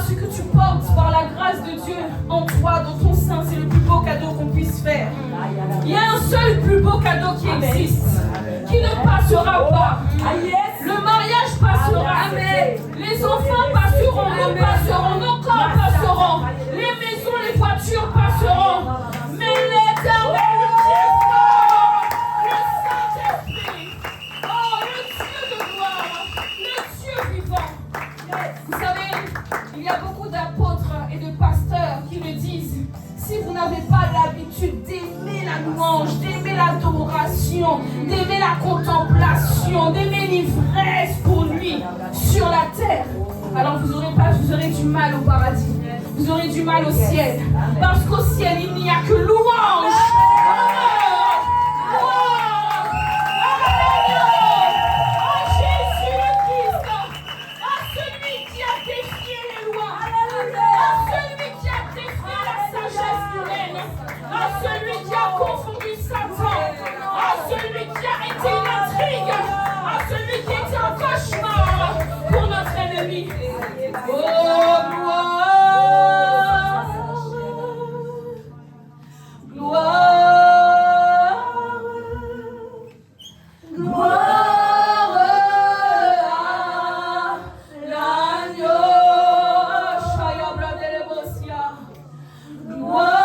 ce que tu portes par la grâce de Dieu en toi, dans ton sein, c'est le plus beau cadeau qu'on puisse faire. Il y a un seul plus beau cadeau qui existe, qui ne passera pas. Le mariage passera. Les enfants passeront, nous passerons, nos corps passeront, les maisons, les voitures passeront. Mais l'Éternel, le Dieu fort, le Saint-Esprit, oh, le Dieu de gloire, le Dieu vivant. Vous savez, il y a beaucoup d'apôtres et de pasteurs qui le disent. Si vous n'avez pas l'habitude d'aimer la louange, d'aimer l'adoration, d'aimer la contemplation, d'aimer l'ivresse pour lui sur la terre, alors vous aurez du mal au paradis, vous aurez du mal au ciel. Parce qu'au ciel, il n'y a que louange. Celui qui a confondu Satan, à celui qui a été une intrigue, à celui qui était un cauchemar pour notre ennemi. Oh, gloire, gloire, gloire à l'agneau. Shaya Bradelebosia. Gloire.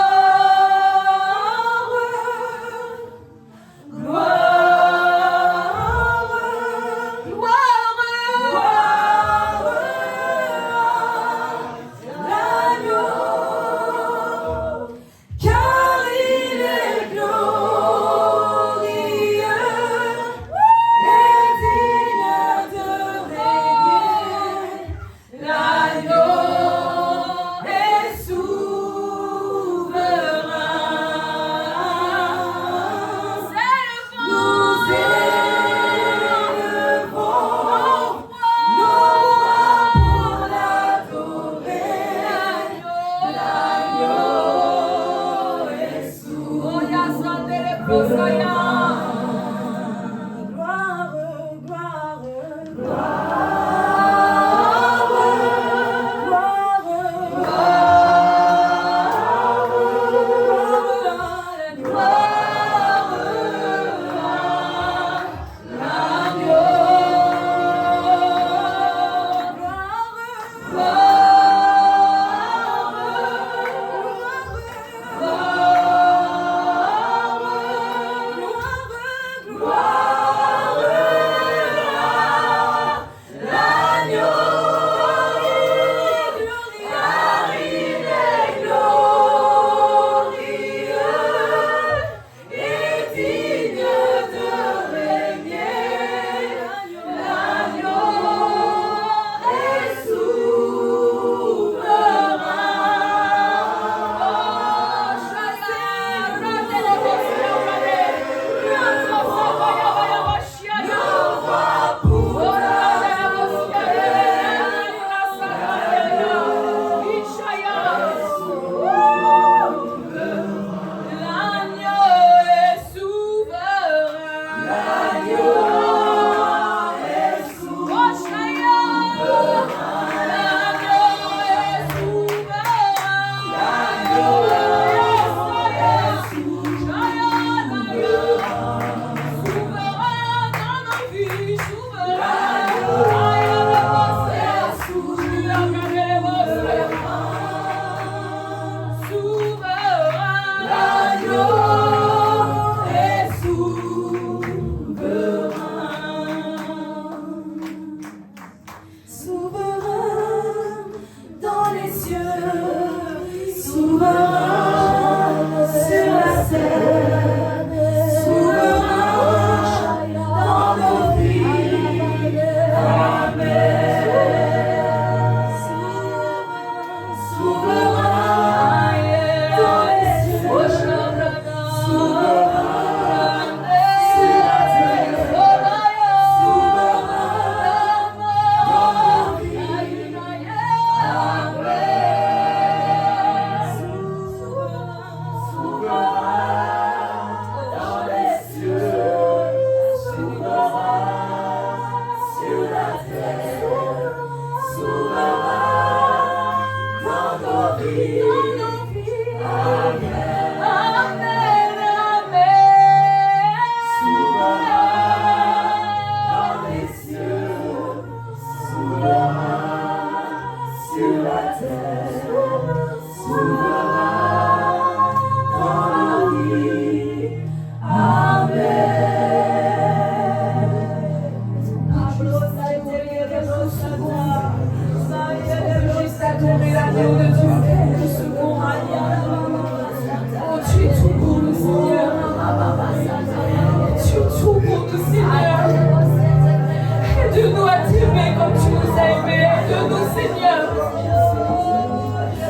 Aide-nous à t'aimer comme tu nous as aimés. Aide-nous, Seigneur.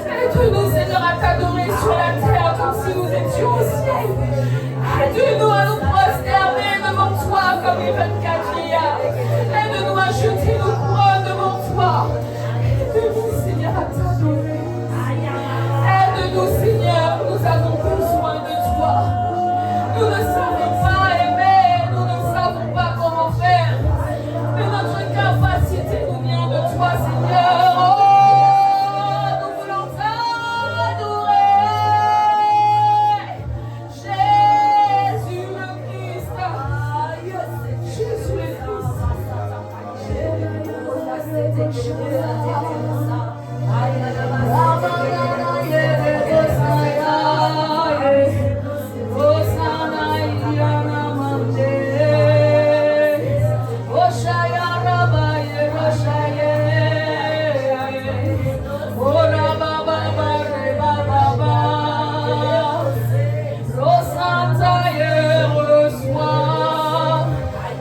Aide-nous, Seigneur, à t'adorer sur la terre comme si nous étions au ciel. Aide-nous à nous prosterner devant toi comme les 24 vieillards. Aide-nous à jeter nos couronnes devant toi. Aide-nous, Seigneur, à t'adorer. Aide-nous, Seigneur, nous avons besoin de toi. Nous ne savons pas aimer, nous ne savons pas comment faire. Mais notre capacité nous vient de toi, Seigneur. Oh, nous voulons t'adorer. Jésus le Christ. Jésus le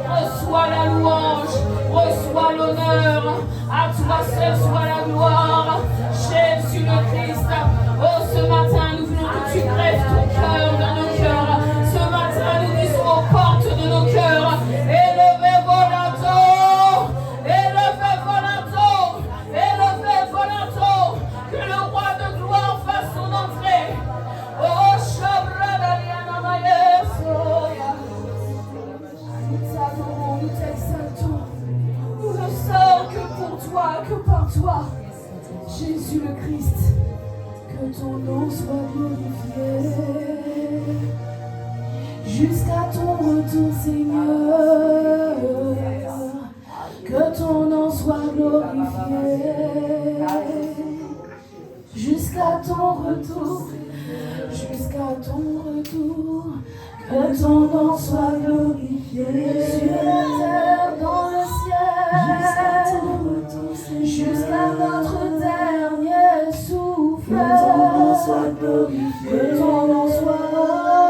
reçois la louange, reçois l'honneur, à toi seul soit la gloire, Jésus le Christ. Oh, ce matin, nous voulons que tu greffes ton cœur dans nos cœurs. Ce matin, nous disons aux portes de nos cœurs, élevez volonto, élevez volonto, élevez volonto, que le roi de gloire fasse son entrée. Oh, Shabradaliana Mayesoya. Nous t'adorons, nous t'exaltons. Nous ne sommes que pour toi, que par toi. Jésus le Christ, que ton nom soit glorifié. Jusqu'à ton retour, Seigneur. Que ton nom soit glorifié. Jusqu'à ton retour. Jusqu'à ton retour. Que ton nom soit glorifié. Sur la terre, dans le ciel. Jusqu'à notre dernier souffle. Que ton nom soit glorifié. Que ton nom soit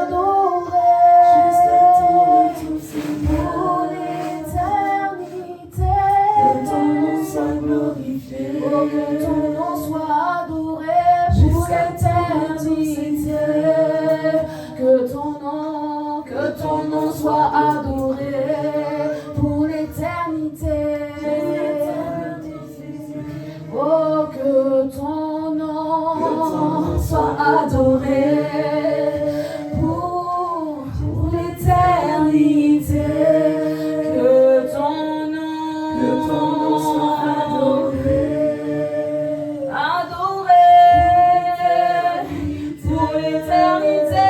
adoré. Jusqu'à ton retour, pour l'éternité. Que ton nom soit glorifié. Oh, que ton nom soit adoré pour l'éternité. Que ton nom soit adoré pour l'éternité. Oh, que ton nom soit adoré pour l'éternité. Que ton nom soit adoré. Adoré pour l'éternité.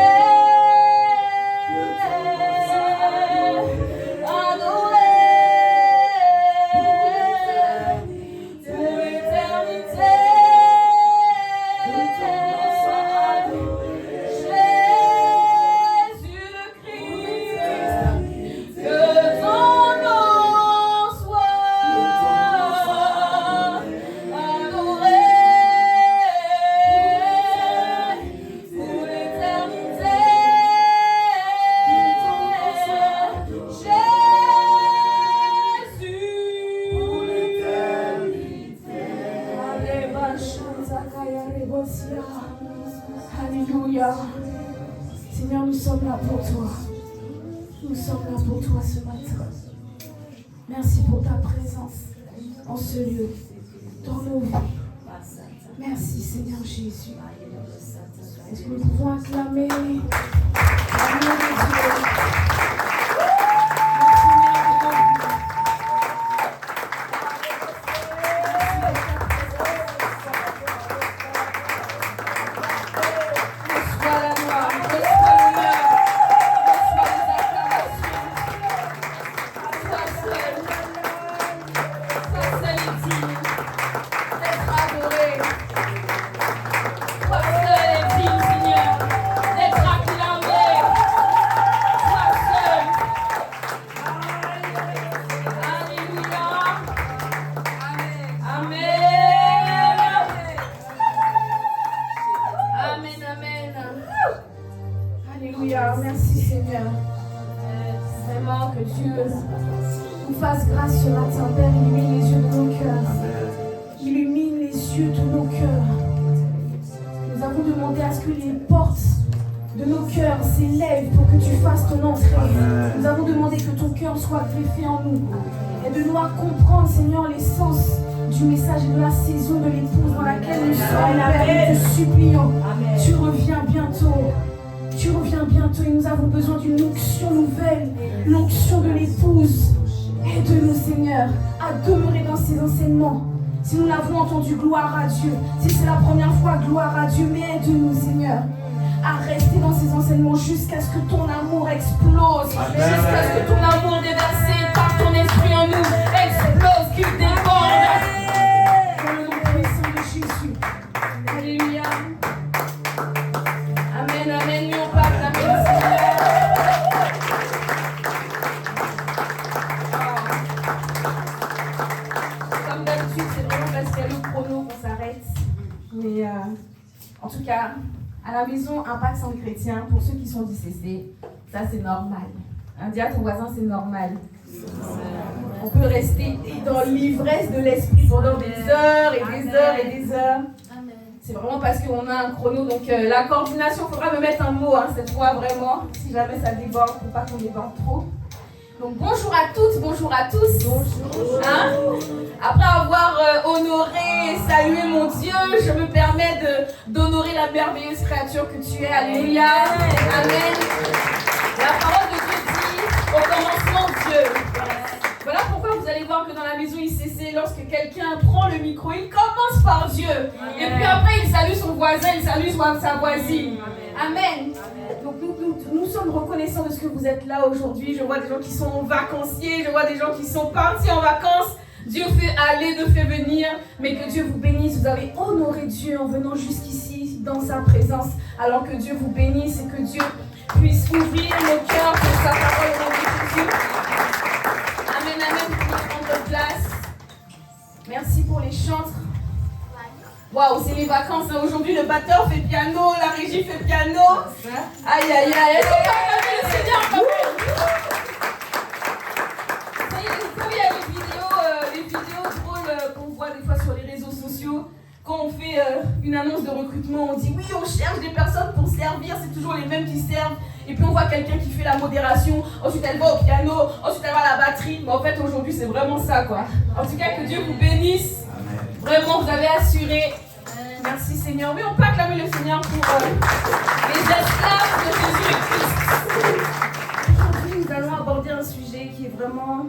Alléluia. Seigneur, nous sommes là pour toi. Nous sommes là pour toi ce matin. Merci pour ta présence en ce lieu, dans nos vies. Merci Seigneur Jésus. Est-ce que nous pouvons acclamer l'amour de Dieu? Dieu nous fasse grâce ce matin. Père, illumine les yeux de nos cœurs. Illumine les yeux de nos cœurs. Nous avons demandé à ce que les portes de nos cœurs s'élèvent pour que tu fasses ton entrée. Nous avons demandé que ton cœur soit greffé en nous. Et de nous comprendre, Seigneur, l'essence du message et de la saison de l'épouse dans laquelle nous sommes. Père, nous te supplions. Tu reviens bientôt. Tu reviens bientôt et nous avons besoin d'une onction nouvelle, l'onction de l'épouse. Aide-nous, Seigneur, à demeurer dans ces enseignements. Si nous l'avons entendu, gloire à Dieu. Si c'est la première fois, gloire à Dieu. Mais aide-nous, Seigneur, à rester dans ces enseignements jusqu'à ce que ton amour explose. Jusqu'à ce que ton amour déversé par ton esprit en nous explose, qu'il déborde. Dans le nom puissant de Jésus. Alléluia. Amen, amen. Nous on parle, amen, Seigneur. Comme d'habitude, c'est vraiment parce qu'il y a le chrono qu'on s'arrête. Mais en tout cas, à la maison, Impact Centre Chrétien, pour ceux qui sont discédés, ça c'est normal. Dis à ton voisin, c'est normal. On peut rester dans l'ivresse de l'esprit pendant des heures et des heures et des heures. C'est vraiment parce qu'on a un chrono. Donc la coordination, il faudra me mettre un mot cette fois vraiment, si jamais ça déborde, pour pas qu'on déborde trop. Donc bonjour à toutes, bonjour à tous. Bonjour. Hein? Après avoir honoré et salué mon Dieu, je me permets d'honorer la merveilleuse créature que tu es. Alléluia. Amen. La parole de Dieu dit au commencement Dieu. Voilà pourquoi vous allez voir que dans la maison ICC, lorsque quelqu'un prend le micro, il commence par Dieu. Et puis après, il salue son voisin, il salue sa voisine. Amen. Donc nous sommes reconnaissants de ce que vous êtes là aujourd'hui. Je vois des gens qui sont vacanciers, je vois des gens qui sont partis en vacances. Dieu fait aller, Dieu fait venir, mais que Dieu vous bénisse. Vous avez honoré Dieu en venant jusqu'ici dans sa présence. Alors que Dieu vous bénisse et que Dieu puisse ouvrir nos cœurs pour sa parole au nom de Jésus. Amen, amen. Vous pouvez prendre votre place. Merci pour les chantres. Waouh, c'est les vacances. Hein. Aujourd'hui, le batteur fait piano, la régie fait piano. Aïe, aïe, aïe. Est-ce qu'on peut acclamer le Seigneur quand même? Ça y est, vous savez, il y a les vidéos drôles qu'on voit des fois sur les réseaux sociaux. Quand on fait une annonce de recrutement, on dit oui, on cherche des personnes pour servir. C'est toujours les mêmes qui servent. Et puis on voit quelqu'un qui fait la modération. Ensuite, elle va au piano. Ensuite, elle va à la batterie. Mais en fait, aujourd'hui, c'est vraiment ça, quoi. En tout cas, que Dieu vous bénisse. Vraiment, vous avez assuré. Merci Seigneur. Oui, on peut acclamer le Seigneur pour les esclaves de Jésus-Christ. Aujourd'hui, nous allons aborder un sujet qui est vraiment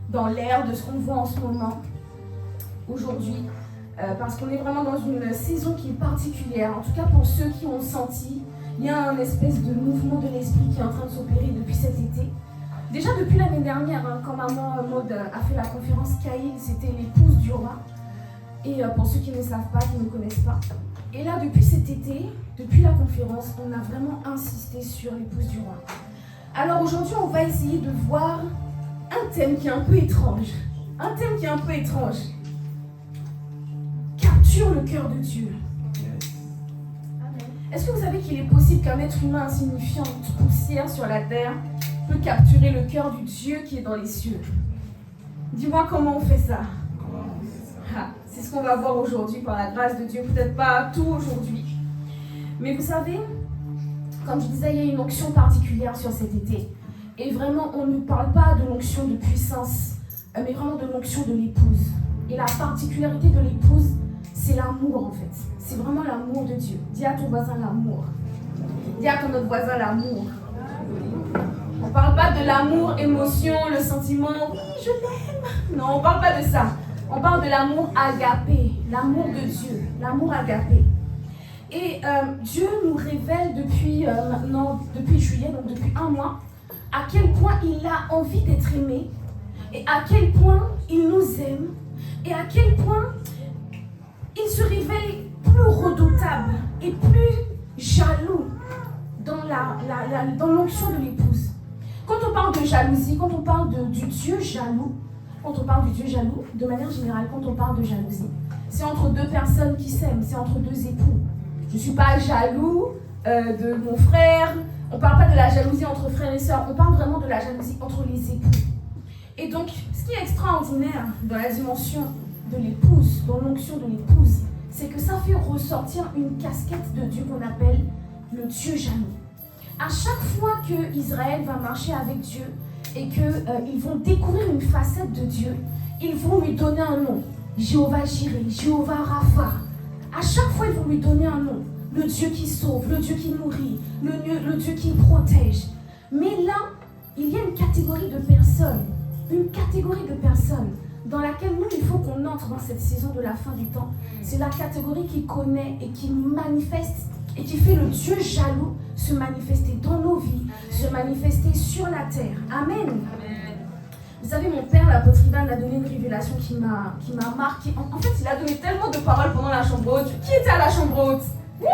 dans l'air de ce qu'on voit en ce moment. Aujourd'hui, parce qu'on est vraiment dans une saison qui est particulière. En tout cas, pour ceux qui ont senti, il y a un espèce de mouvement de l'esprit qui est en train de s'opérer depuis cet été. Déjà depuis l'année dernière, hein, quand maman Maud a fait la conférence Caïd, c'était l'épouse du roi. Et pour ceux qui ne savent pas, qui ne connaissent pas. Et là, depuis cet été, depuis la conférence, on a vraiment insisté sur l'épouse du roi. Alors aujourd'hui, on va essayer de voir un thème qui est un peu étrange. Un thème qui est un peu étrange. Capture le cœur de Dieu. Est-ce que vous savez qu'il est possible qu'un être humain insignifiant, poussière sur la terre, peut capturer le cœur du Dieu qui est dans les cieux? Dis-moi comment on fait ça. C'est ce qu'on va voir aujourd'hui par la grâce de Dieu. Peut-être pas tout aujourd'hui. Mais vous savez, comme je disais, il y a une onction particulière sur cet été. Et vraiment, on ne parle pas de l'onction de puissance, mais vraiment de l'onction de l'épouse. Et la particularité de l'épouse, c'est l'amour en fait. C'est vraiment l'amour de Dieu. Dis à ton voisin l'amour. Dis à ton autre voisin l'amour. On ne parle pas de l'amour, émotion, le sentiment, oui, je l'aime. Non, on ne parle pas de ça. On parle de l'amour agapé, l'amour de Dieu, l'amour agapé. Et Dieu nous révèle depuis juillet, donc depuis un mois, à quel point il a envie d'être aimé, et à quel point il nous aime, et à quel point il se révèle plus redoutable et plus jaloux dans l'onction de l'épouse. Quand on parle de jalousie, quand on parle du Dieu jaloux, quand on parle du Dieu jaloux, de manière générale, quand on parle de jalousie, c'est entre deux personnes qui s'aiment, c'est entre deux époux. Je ne suis pas jaloux de mon frère, On ne parle pas de la jalousie entre frères et sœurs, on parle vraiment de la jalousie entre les époux. Et donc, ce qui est extraordinaire dans la dimension de l'épouse, dans l'onction de l'épouse, c'est que ça fait ressortir une casquette de Dieu qu'on appelle le Dieu jaloux. À chaque fois que Israël va marcher avec Dieu et qu'ils vont découvrir une facette de Dieu, ils vont lui donner un nom. Jéhovah Jireh, Jéhovah Rapha. À chaque fois, ils vont lui donner un nom. Le Dieu qui sauve, le Dieu qui nourrit, le Dieu qui protège. Mais là, il y a une catégorie de personnes dans laquelle nous, il faut qu'on entre dans cette saison de la fin du temps. C'est la catégorie qui connaît et qui manifeste et qui fait le Dieu jaloux se manifester dans nos vies, se manifester sur la terre. Amen. Vous savez, mon père, l'apôtre Ivan, a donné une révélation qui m'a marqué. En fait, il a donné tellement de paroles pendant la chambre haute. Qui était à la chambre haute? Waouh!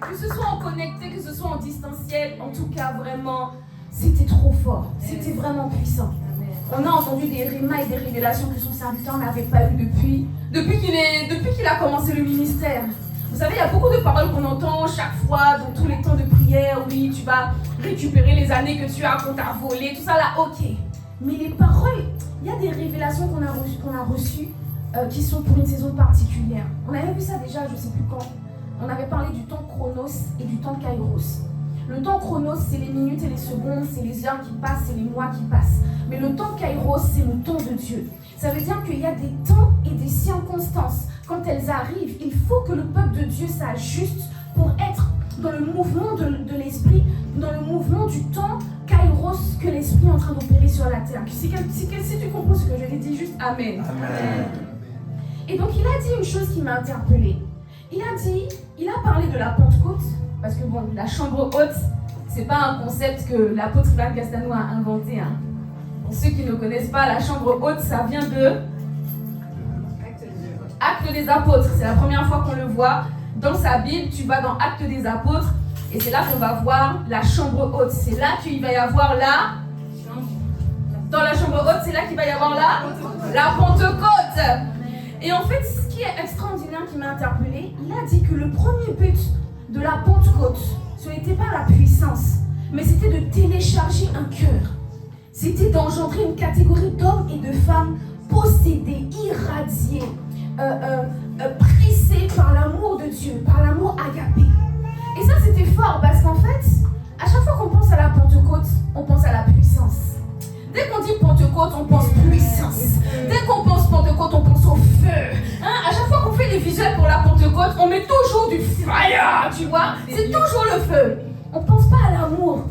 Que ce soit en connecté, que ce soit en distanciel, en tout cas, vraiment, c'était trop fort. C'était vraiment puissant. On a entendu des rémas et des révélations que son serviteur n'avait pas eues depuis qu'il a commencé le ministère. Vous savez, il y a beaucoup de paroles qu'on entend chaque fois dans tous les temps de prière. Oui, tu vas récupérer les années que tu as, qu'on t'a volées, tout ça là, ok. Mais les paroles, il y a des révélations qu'on a reçues qui sont pour une saison particulière. On avait vu ça déjà, je ne sais plus quand. On avait parlé du temps chronos et du temps kairos. Le temps chronos, c'est les minutes et les secondes, c'est les heures qui passent, c'est les mois qui passent. Mais le temps kairos, c'est le temps de Dieu. Ça veut dire qu'il y a des temps et des circonstances. Quand elles arrivent, il faut que le peuple de Dieu s'ajuste pour être dans le mouvement de l'esprit, dans le mouvement du temps kairos que l'esprit est en train d'opérer sur la terre. Si tu comprends ce que je l'ai dit, juste Amen. Amen. Et donc il a dit une chose qui m'a interpellée. Il a parlé de la Pentecôte, parce que bon, la chambre haute, c'est pas un concept que l'apôtre Ivan Castano a inventé. Hein. Pour ceux qui ne connaissent pas, la chambre haute, ça vient de Actes des Apôtres. C'est la première fois qu'on le voit. Dans sa Bible, tu vas dans Actes des Apôtres, et c'est là qu'on va voir la chambre haute. C'est là qu'il va y avoir dans la chambre haute, c'est là qu'il va y avoir la Pentecôte. Et en fait, ce qui est extraordinaire qui m'a interpellée, il a dit que le premier but de la Pentecôte, ce n'était pas la puissance, mais c'était de télécharger un cœur. C'était d'engendrer une catégorie d'hommes et de femmes possédés, irradiés, pressés par l'amour de Dieu, par l'amour agapé. Et ça, c'était fort parce qu'en fait, à chaque fois qu'on pense à la Pentecôte, on pense à la puissance. Dès qu'on dit Pentecôte, on pense puissance. Dès qu'on pense Pentecôte, on pense au feu. Hein? À chaque fois qu'on fait les visuels pour la Pentecôte, on met toujours du fire, tu vois. C'est toujours le feu. On ne pense pas à l'amour.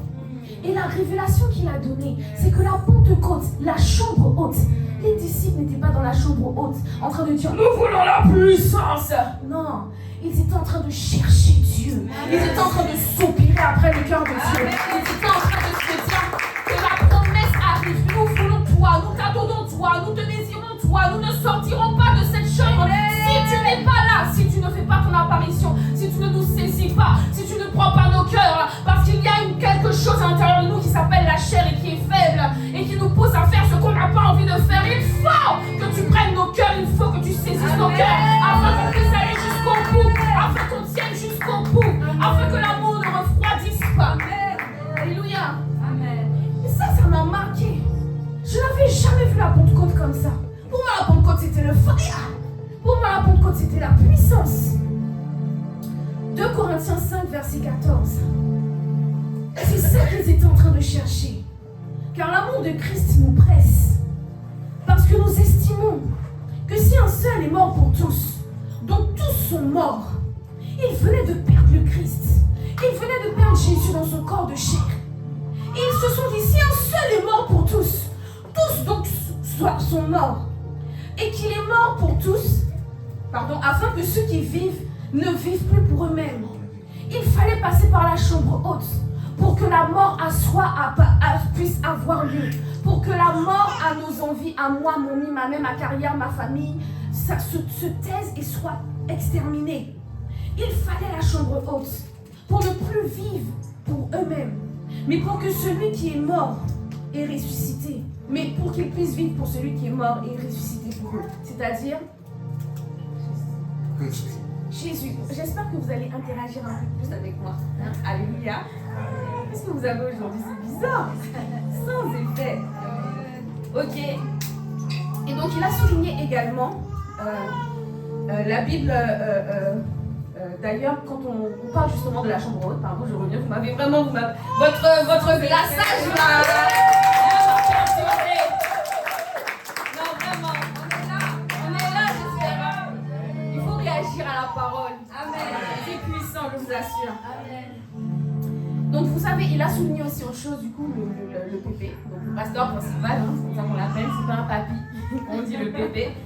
Et la révélation qu'il a donnée, c'est que la Pentecôte, la chambre haute, les disciples n'étaient pas dans la chambre haute en train de dire « Nous voulons la puissance !» Non, ils étaient en train de chercher Dieu. Ils étaient en train de soupirer après le cœur de Dieu. Ils étaient en train de se dire que la promesse arrive. Nous voulons toi, nous t'attendons toi, nous te désirons toi. Nous ne sortirons pas de cette chambre. Si tu n'es pas là, si tu ne fais pas ton apparition, si tu ne nous saisis pas, si tu ne prends pas nos cœurs, parce qu'il y a quelque chose à l'intérieur de nous qui s'appelle la chair et qui est faible et qui nous pousse à faire ce qu'on n'a pas envie de faire. Il faut que tu prennes nos cœurs, il faut que tu saisisses nos cœurs afin qu'on puisse aller jusqu'au bout, afin qu'on tienne jusqu'au bout, afin que l'amour ne refroidisse pas. Alléluia. Amen. Et ça m'a marqué. Je n'avais jamais vu la Pentecôte comme ça. Pour moi, la Pentecôte, c'était le fire. Pour moi, la Pentecôte, c'était la puissance. 2 Corinthiens 5, verset 14. C'est ça qu'ils étaient en train de chercher. Car l'amour de Christ nous presse. Parce que nous estimons que si un seul est mort pour tous, donc tous sont morts, il venait de perdre le Christ. Il venait de perdre Jésus dans son corps de chair. Et ils se sont dit, si un seul est mort pour tous, tous donc sont morts. Et qu'il est mort pour tous, afin que ceux qui vivent ne vivent plus pour eux-mêmes. Il fallait passer par la chambre haute pour que la mort à soi puisse avoir lieu. Pour que la mort à nos envies, à moi, mon vie, ma mère, ma carrière, ma famille, ça se taise et soit exterminée. Il fallait la chambre haute pour ne plus vivre pour eux-mêmes, mais pour que celui qui est mort est ressuscité. Mais pour qu'il puisse vivre pour celui qui est mort et ressuscité pour eux. C'est-à-dire Jésus. J'espère que vous allez interagir un peu plus avec moi. Hein? Alléluia. Qu'est-ce que vous avez aujourd'hui? C'est bizarre. Sans effet. Ok. Et donc il a souligné également la Bible. D'ailleurs, quand on parle justement de la chambre haute, pardon, je reviens, vous m'avez vraiment, votre glaçage là. Non, vraiment, on est là, j'espère. Il faut réagir à la parole. Amen. C'est puissant, je vous assure. Amen. Donc, vous savez, il a souligné aussi autre chose, du coup, le pépé. Donc, le pasteur principal, hein, c'est comme ça qu'on l'appelle, c'est pas un papy, on dit le pépé.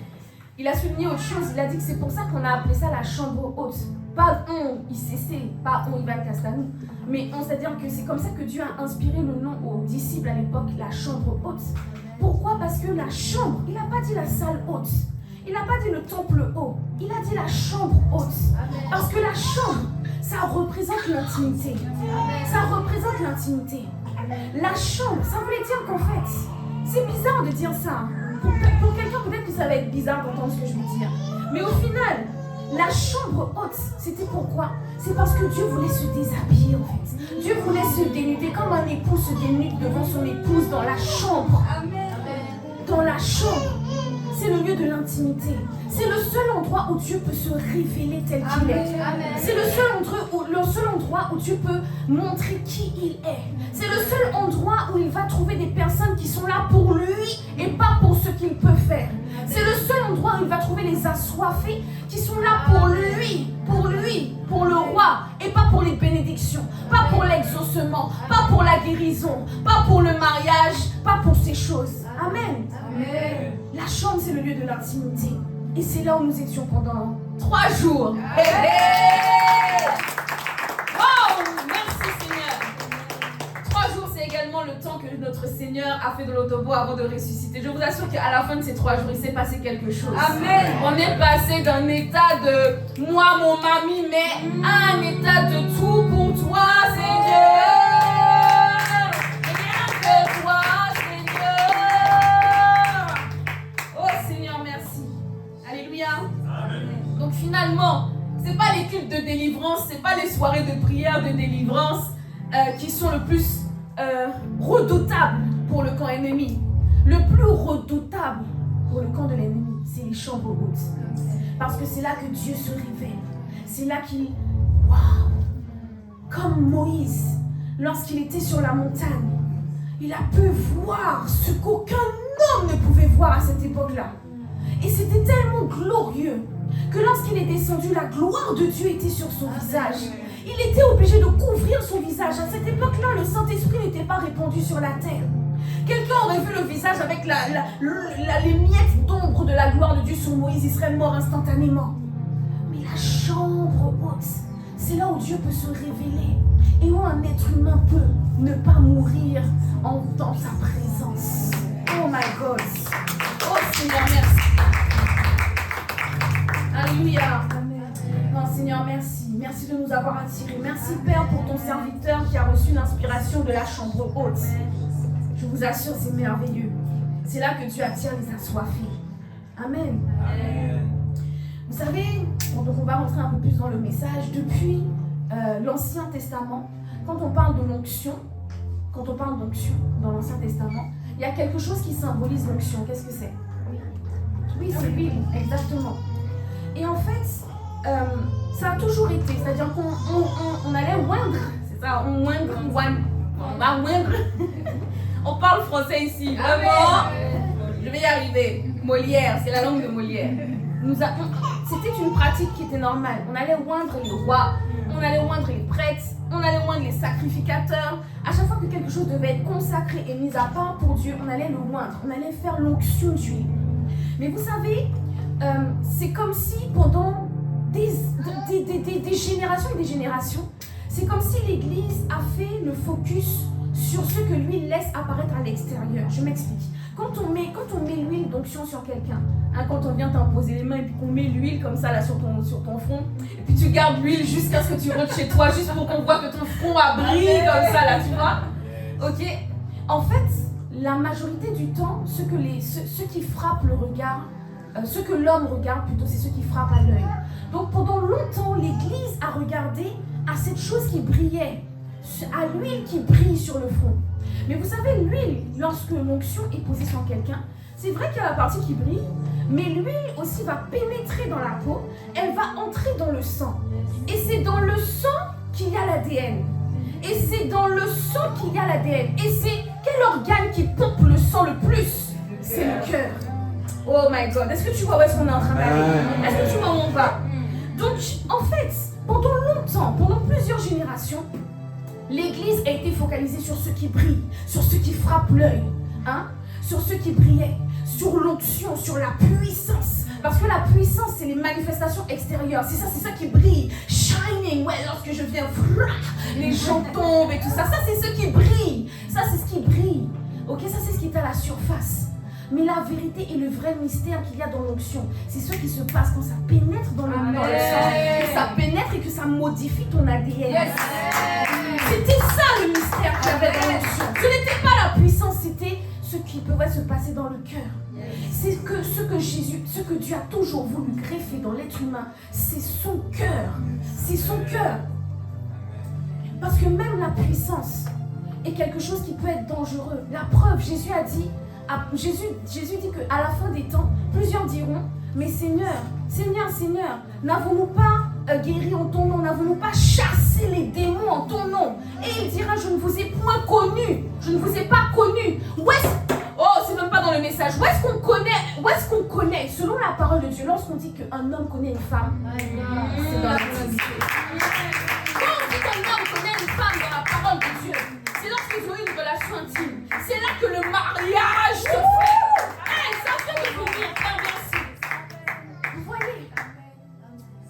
Il a souligné autre chose, il a dit que c'est pour ça qu'on a appelé ça la chambre haute. Pas on, ICC, pas on, Ivan Castanou, mais on, c'est-à-dire que c'est comme ça que Dieu a inspiré le nom aux disciples à l'époque, la chambre haute. Pourquoi? Parce que la chambre, il n'a pas dit la salle haute, il n'a pas dit le temple haut, il a dit la chambre haute. Parce que la chambre, ça représente l'intimité. Ça représente l'intimité. La chambre, ça voulait dire qu'en fait, c'est bizarre de dire ça. Pour quelqu'un, peut-être que ça va être bizarre d'entendre ce que je veux dire. Mais au final, la chambre haute, c'était pourquoi? C'est parce que Dieu voulait se déshabiller en fait. Dieu voulait se dénuder comme un époux se dénude devant son épouse dans la chambre. Dans la chambre, c'est le lieu de l'intimité. C'est le seul endroit où Dieu peut se révéler tel qu'il est. C'est le seul endroit où Dieu peut montrer qui il est. C'est le seul endroit où il va trouver des personnes qui sont là pour lui et pas pour ce qu'il peut faire. C'est le seul endroit où il va trouver les assoiffés qui sont là pour lui, pour le roi et pas pour les bénédictions, pas pour l'exaucement, pas pour la guérison, pas pour le mariage, pas pour ces choses. Amen. La chambre, c'est le lieu de l'intimité. Et c'est là où nous étions pendant 3 jours. Wow, merci Seigneur. 3 jours, c'est également le temps que notre Seigneur a fait de l'autobo avant de ressusciter. Je vous assure qu'à la fin de ces 3 jours, il s'est passé quelque chose. Amen. On est passé d'un état de moi, mon mamie, mais à un état de tout pour toi, Seigneur. Rien que toi, Seigneur. Oh Seigneur, merci. Alléluia. Amen. Donc finalement, c'est pas les cultes de délivrance, c'est pas les soirées de prière de délivrance qui sont le plus redoutables pour le camp ennemi. Le plus redoutable pour le camp de l'ennemi, c'est les chambres hautes. Parce que c'est là que Dieu se révèle. C'est là qu'il... Waouh! Comme Moïse, lorsqu'il était sur la montagne, il a pu voir ce qu'aucun homme ne pouvait voir à cette époque-là. Et c'était tellement glorieux que lorsqu'il est descendu, la gloire de Dieu était sur son visage. Il était obligé de couvrir son visage. À cette époque-là, le Saint-Esprit n'était pas répandu sur la terre. Quelqu'un aurait vu le visage avec les miettes d'ombre de la gloire de Dieu sur Moïse, il serait mort instantanément. Mais la chambre haute, c'est là où Dieu peut se révéler et où un être humain peut ne pas mourir dans sa présence. Oh my God! Oh Seigneur, merci. Alléluia. Non, Seigneur, merci. Merci de nous avoir attirés. Merci, Père, pour ton serviteur qui a reçu l'inspiration de la chambre haute. Je vous assure, c'est merveilleux. C'est là que Dieu attire les assoiffés. Amen. Amen. Vous savez, donc on va rentrer un peu plus dans le message. Depuis l'Ancien Testament, quand on parle de l'onction, dans l'Ancien Testament, il y a quelque chose qui symbolise l'onction. Qu'est-ce que c'est? Oui, c'est l'huile, exactement. Et en fait, ça a toujours été, c'est-à-dire qu'on allait oindre, c'est ça, on va oindre. On parle français ici, vraiment. Je vais y arriver. Molière, c'est la langue de Molière. C'était une pratique qui était normale. On allait oindre les rois, on allait oindre les prêtres, on allait oindre les sacrificateurs. À chaque fois que quelque chose devait être consacré et mis à part pour Dieu, on allait le oindre, on allait faire l'onction d'huile. Mais vous savez, c'est comme si pendant des générations et des générations, c'est comme si l'Église a fait le focus sur ce que l'huile laisse apparaître à l'extérieur. Je m'explique. Quand on met l'huile d'onction sur quelqu'un, hein, quand on vient t'imposer les mains et puis qu'on met l'huile comme ça là sur ton front, et puis tu gardes l'huile jusqu'à ce que tu rentres chez toi, juste pour qu'on voit que ton front a brillé comme ça là, tu vois. Ok. En fait, la majorité du temps, ceux qui frappent le regard, ce que l'homme regarde plutôt, c'est ce qui frappe à l'œil. Donc pendant longtemps, l'Église a regardé à cette chose qui brillait, à l'huile qui brille sur le front. Mais vous savez, l'huile, lorsque l'onction est posée sur quelqu'un, c'est vrai qu'il y a la partie qui brille, mais l'huile aussi va pénétrer dans la peau, elle va entrer dans le sang. Et c'est dans le sang qu'il y a l'ADN. Et c'est dans le sang qu'il y a l'ADN. Et c'est quel organe qui pompe le sang le plus? C'est le cœur. Oh my God, est-ce que tu vois où est-ce qu'on est en train d'aller? Est-ce que tu vois où on va? Donc, en fait, pendant longtemps, pendant plusieurs générations, l'Église a été focalisée sur ce qui brille, sur ce qui frappe l'œil, hein? Sur ce qui brillait, sur l'onction, sur la puissance. Parce que la puissance, c'est les manifestations extérieures. C'est ça qui brille. Shining, ouais, lorsque je viens, les gens tombent et tout ça. Ça, c'est ce qui brille. Ça, c'est ce qui brille. Ok, ça, c'est ce qui est à la surface. Mais la vérité et le vrai mystère qu'il y a dans l'onction, c'est ce qui se passe quand ça pénètre dans le sang, que ça pénètre et que ça modifie ton ADN. Yes. C'était ça le mystère qu'il y avait dans l'onction. Ce n'était pas la puissance, c'était ce qui pouvait se passer dans le cœur. C'est que ce que Dieu a toujours voulu greffer dans l'être humain, c'est son cœur. C'est son cœur. Parce que même la puissance est quelque chose qui peut être dangereux. La preuve, Jésus dit qu'à la fin des temps, plusieurs diront, mais Seigneur, n'avons-nous pas guéri en ton nom, n'avons-nous pas chassé les démons en ton nom? Et il dira, je ne vous ai point connu, je ne vous ai pas connu. Oh, c'est même pas dans le message. Où est-ce qu'on connaît, selon la parole de Dieu, lorsqu'on dit qu'un homme connaît une femme, c'est dans l'intimité. Quand on dit qu'un homme connaît une femme dans la parole de Dieu, c'est lorsqu'ils ont eu une relation intime. C'est là que le mariage se fait. Ça fait de vous dire perversif. Vous voyez?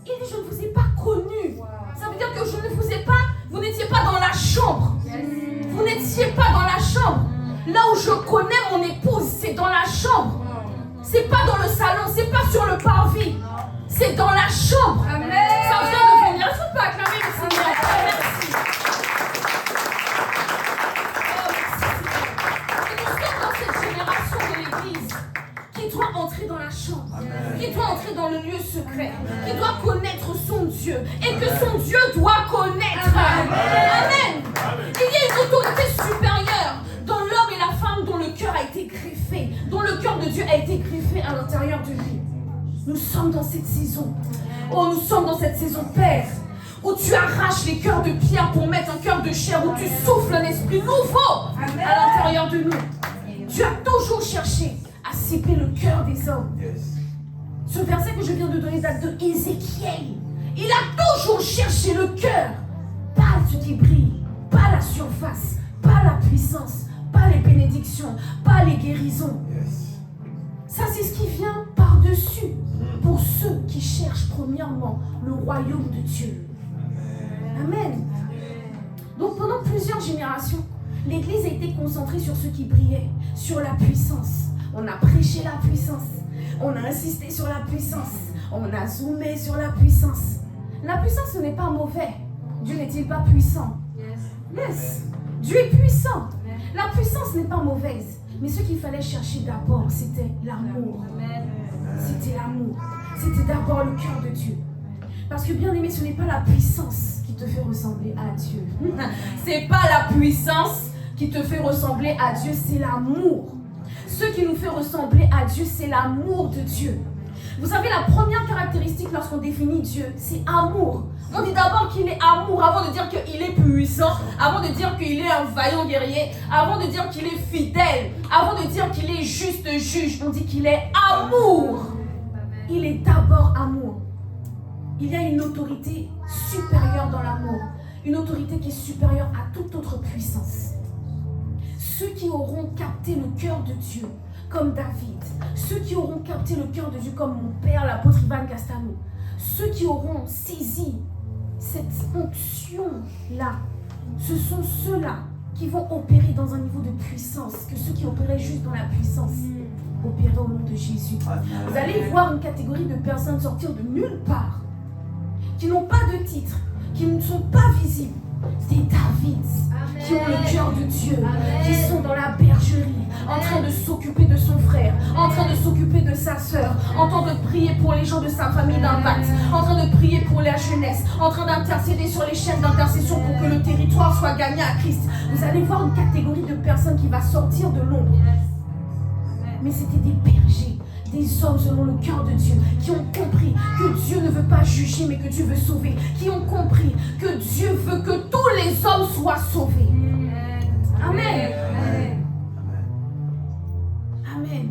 Il dit, je ne vous ai pas connu. Ça veut dire que je ne vous ai pas, vous n'étiez pas dans la chambre. Vous n'étiez pas dans la chambre. Là où je connais mon épouse, c'est dans la chambre. C'est pas dans le salon, c'est pas sur le parvis. C'est dans la chambre. Amen. Ça vient de venir. Je ne peux pas acclamer le Seigneur. Merci. Et nous sommes dans cette génération de l'Église qui doit entrer dans la chambre, qui doit entrer dans le lieu secret, qui doit connaître son Dieu et que son Dieu doit connaître. Amen. Il y a une autorité supérieure dans l'homme et la femme dont le cœur a été greffé, dont le cœur de Dieu a été greffé à l'intérieur de lui. Nous sommes dans cette saison. Oh, nous sommes dans cette saison, Père, où tu arraches les cœurs de pierre pour mettre un cœur de chair, où tu souffles un esprit nouveau à l'intérieur de nous. Tu as toujours cherché à cibler le cœur des hommes. Ce verset que je viens de donner date de Ézéchiel. Il a toujours cherché le cœur, pas ce qui brille, pas la surface, pas la puissance, pas les bénédictions, pas les guérisons. Ça, c'est ce qui vient par-dessus pour ceux qui cherchent premièrement le royaume de Dieu. Amen. Donc pendant plusieurs générations, l'Église a été concentrée sur ce qui brillait, sur la puissance. On a prêché la puissance, on a insisté sur la puissance, on a zoomé sur la puissance. La puissance, ce n'est pas mauvais. Dieu n'est-il pas puissant? Yes. Dieu est puissant. La puissance n'est pas mauvaise. Mais ce qu'il fallait chercher d'abord, c'était l'amour. C'était l'amour. C'était d'abord le cœur de Dieu. Parce que bien aimé, ce n'est pas la puissance qui te fait ressembler à Dieu. C'est pas la puissance qui te fait ressembler à Dieu, c'est l'amour. Ce qui nous fait ressembler à Dieu, c'est l'amour de Dieu. Vous savez, la première caractéristique lorsqu'on définit Dieu, c'est amour. On dit d'abord qu'il est amour, avant de dire qu'il est puissant, avant de dire qu'il est un vaillant guerrier, avant de dire qu'il est fidèle, avant de dire qu'il est juste juge, on dit qu'il est amour. Il est d'abord amour. Il y a une autorité supérieure dans l'amour, une autorité qui est supérieure à toute autre puissance. Ceux qui auront capté le cœur de Dieu, comme David, ceux qui auront capté le cœur de Dieu, comme mon père, l'apôtre Ivan Castano, ceux qui auront saisi cette onction-là, ce sont ceux-là qui vont opérer dans un niveau de puissance, que ceux qui opéraient juste dans la puissance opéraient au nom de Jésus. Vous allez voir une catégorie de personnes sortir de nulle part, qui n'ont pas de titre, qui ne sont pas visibles. Des Davids qui ont le cœur de Dieu, qui sont dans la bergerie, en train de s'occuper de son frère, en train de s'occuper de sa sœur, en train de prier pour les gens de sa famille d'Impact, en train de prier pour la jeunesse, en train d'intercéder sur les chaînes d'intercession pour que le territoire soit gagné à Christ. Vous allez voir une catégorie de personnes qui va sortir de l'ombre. Mais c'était des bergers, des hommes selon le cœur de Dieu, qui ont compris que Dieu ne veut pas juger, mais que Dieu veut sauver, qui ont compris que Dieu veut que tous les hommes soient sauvés. Amen. Amen.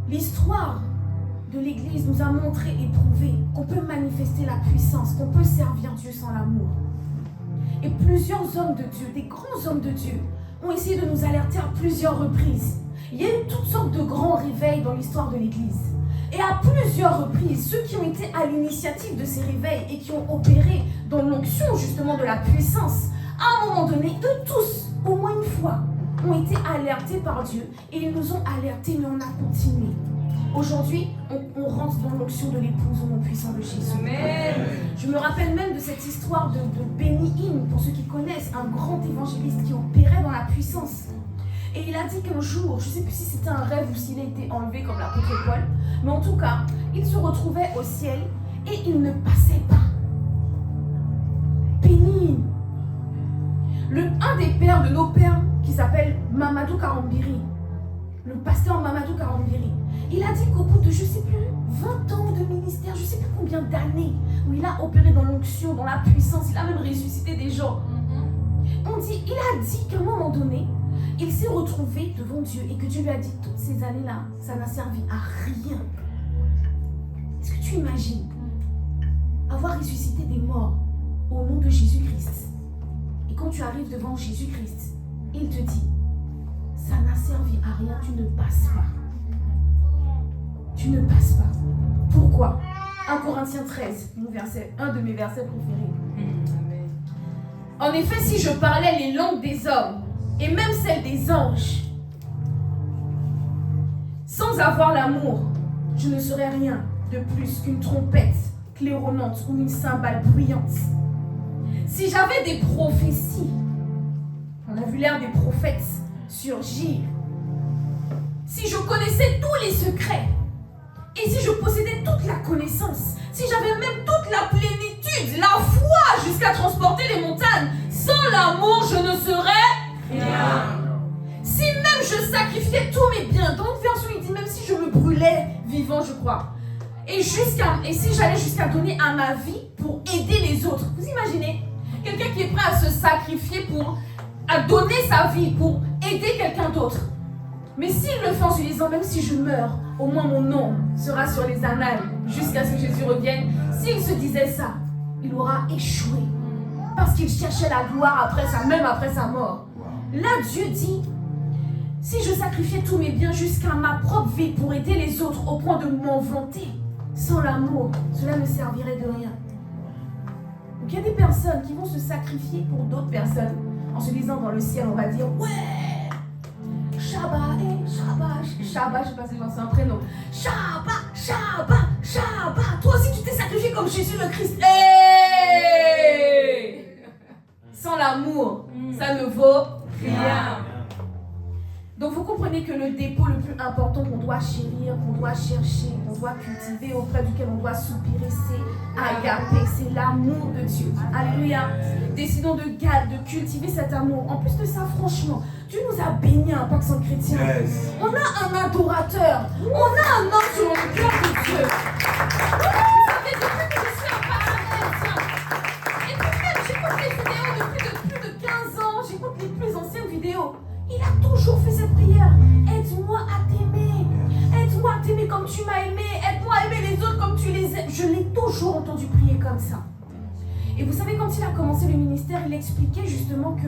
L'histoire de l'Église nous a montré et prouvé qu'on peut manifester la puissance, qu'on peut servir Dieu sans l'amour. Et plusieurs hommes de Dieu, des grands hommes de Dieu, ont essayé de nous alerter à plusieurs reprises. Il y a eu toutes sortes de grands réveils dans l'histoire de l'Église. Et à plusieurs reprises, ceux qui ont été à l'initiative de ces réveils et qui ont opéré dans l'onction justement de la puissance, à un moment donné, de tous, au moins une fois, ont été alertés par Dieu. Et ils nous ont alertés, mais on a continué. Aujourd'hui, on rentre dans l'onction de l'épouse au nom puissant de Jésus. Amen. Je me rappelle même de cette histoire de Benny Hinn, pour ceux qui connaissent, un grand évangéliste qui opérait dans la puissance. Et il a dit qu'un jour, je ne sais plus si c'était un rêve ou s'il a été enlevé comme l'apôtre Paul, mais en tout cas, il se retrouvait au ciel et il ne passait pas. Benny Hinn, un des pères de nos pères qui s'appelle Mamadou Karambiri, le pasteur Mamadou Karambiri, il a dit qu'au bout de, je ne sais plus, 20 ans de ministère, je ne sais plus combien d'années, où il a opéré dans l'onction, dans la puissance, il a même ressuscité des gens. Il a dit qu'à un moment donné, il s'est retrouvé devant Dieu et que Dieu lui a dit, toutes ces années-là, ça n'a servi à rien. Est-ce que tu imagines avoir ressuscité des morts au nom de Jésus-Christ? Et quand tu arrives devant Jésus-Christ, il te dit, ça n'a servi à rien, tu ne passes pas. Tu ne passes pas. Pourquoi? 1 Corinthiens 13, un de mes versets préférés. En effet, si je parlais les langues des hommes, et même celles des anges, sans avoir l'amour, je ne serais rien de plus qu'une trompette claironnante ou une cymbale bruyante. Si j'avais des prophéties, on a vu l'ère des prophètes surgir, si je connaissais tous les secrets, et si je possédais toute la connaissance, si j'avais même toute la plénitude, la foi jusqu'à transporter les montagnes, sans l'amour, je ne serais rien. Si même je sacrifiais tous mes biens, dans une version il dit même si je me brûlais vivant, je crois, et si j'allais jusqu'à donner à ma vie pour aider les autres. Vous imaginez quelqu'un qui est prêt à se sacrifier à donner sa vie pour aider quelqu'un d'autre. Mais s'il le fait en se disant, même si je meurs, au moins mon nom sera sur les annales jusqu'à ce que Jésus revienne. S'il se disait ça, il aura échoué. Parce qu'il cherchait la gloire même après sa mort. Là, Dieu dit, si je sacrifiais tous mes biens jusqu'à ma propre vie pour aider les autres au point de m'en vanter, sans l'amour, cela ne servirait de rien. Donc il y a des personnes qui vont se sacrifier pour d'autres personnes en se disant dans le ciel, on va dire, ouais, Shabbat, je sais pas si c'est un prénom. Shabbat. Toi aussi tu t'es sacrifié comme Jésus le Christ. Sans l'amour, ça ne vaut rien. Donc vous comprenez que le dépôt le plus important qu'on doit chérir, qu'on doit chercher, qu'on doit cultiver, auprès duquel on doit soupirer, c'est agape, c'est l'amour de Dieu. Alléluia. Décidons de cultiver cet amour. En plus de ça, franchement, Dieu nous a bénis un pacte sans chrétien. Yes. On a un adorateur. On a un homme selon le cœur de Dieu. Vous savez, depuis que je suis un pacte sans chrétien, et puis même j'écoute les vidéos depuis plus de 15 ans, j'écoute les plus anciennes vidéos. Il a toujours fait cette prière. Aide-moi à t'aimer. Aide-moi à t'aimer comme tu m'as aimé. Aide-moi à aimer les autres comme tu les aimes. Je l'ai toujours entendu prier comme ça. Et vous savez, quand il a commencé le ministère, il expliquait justement que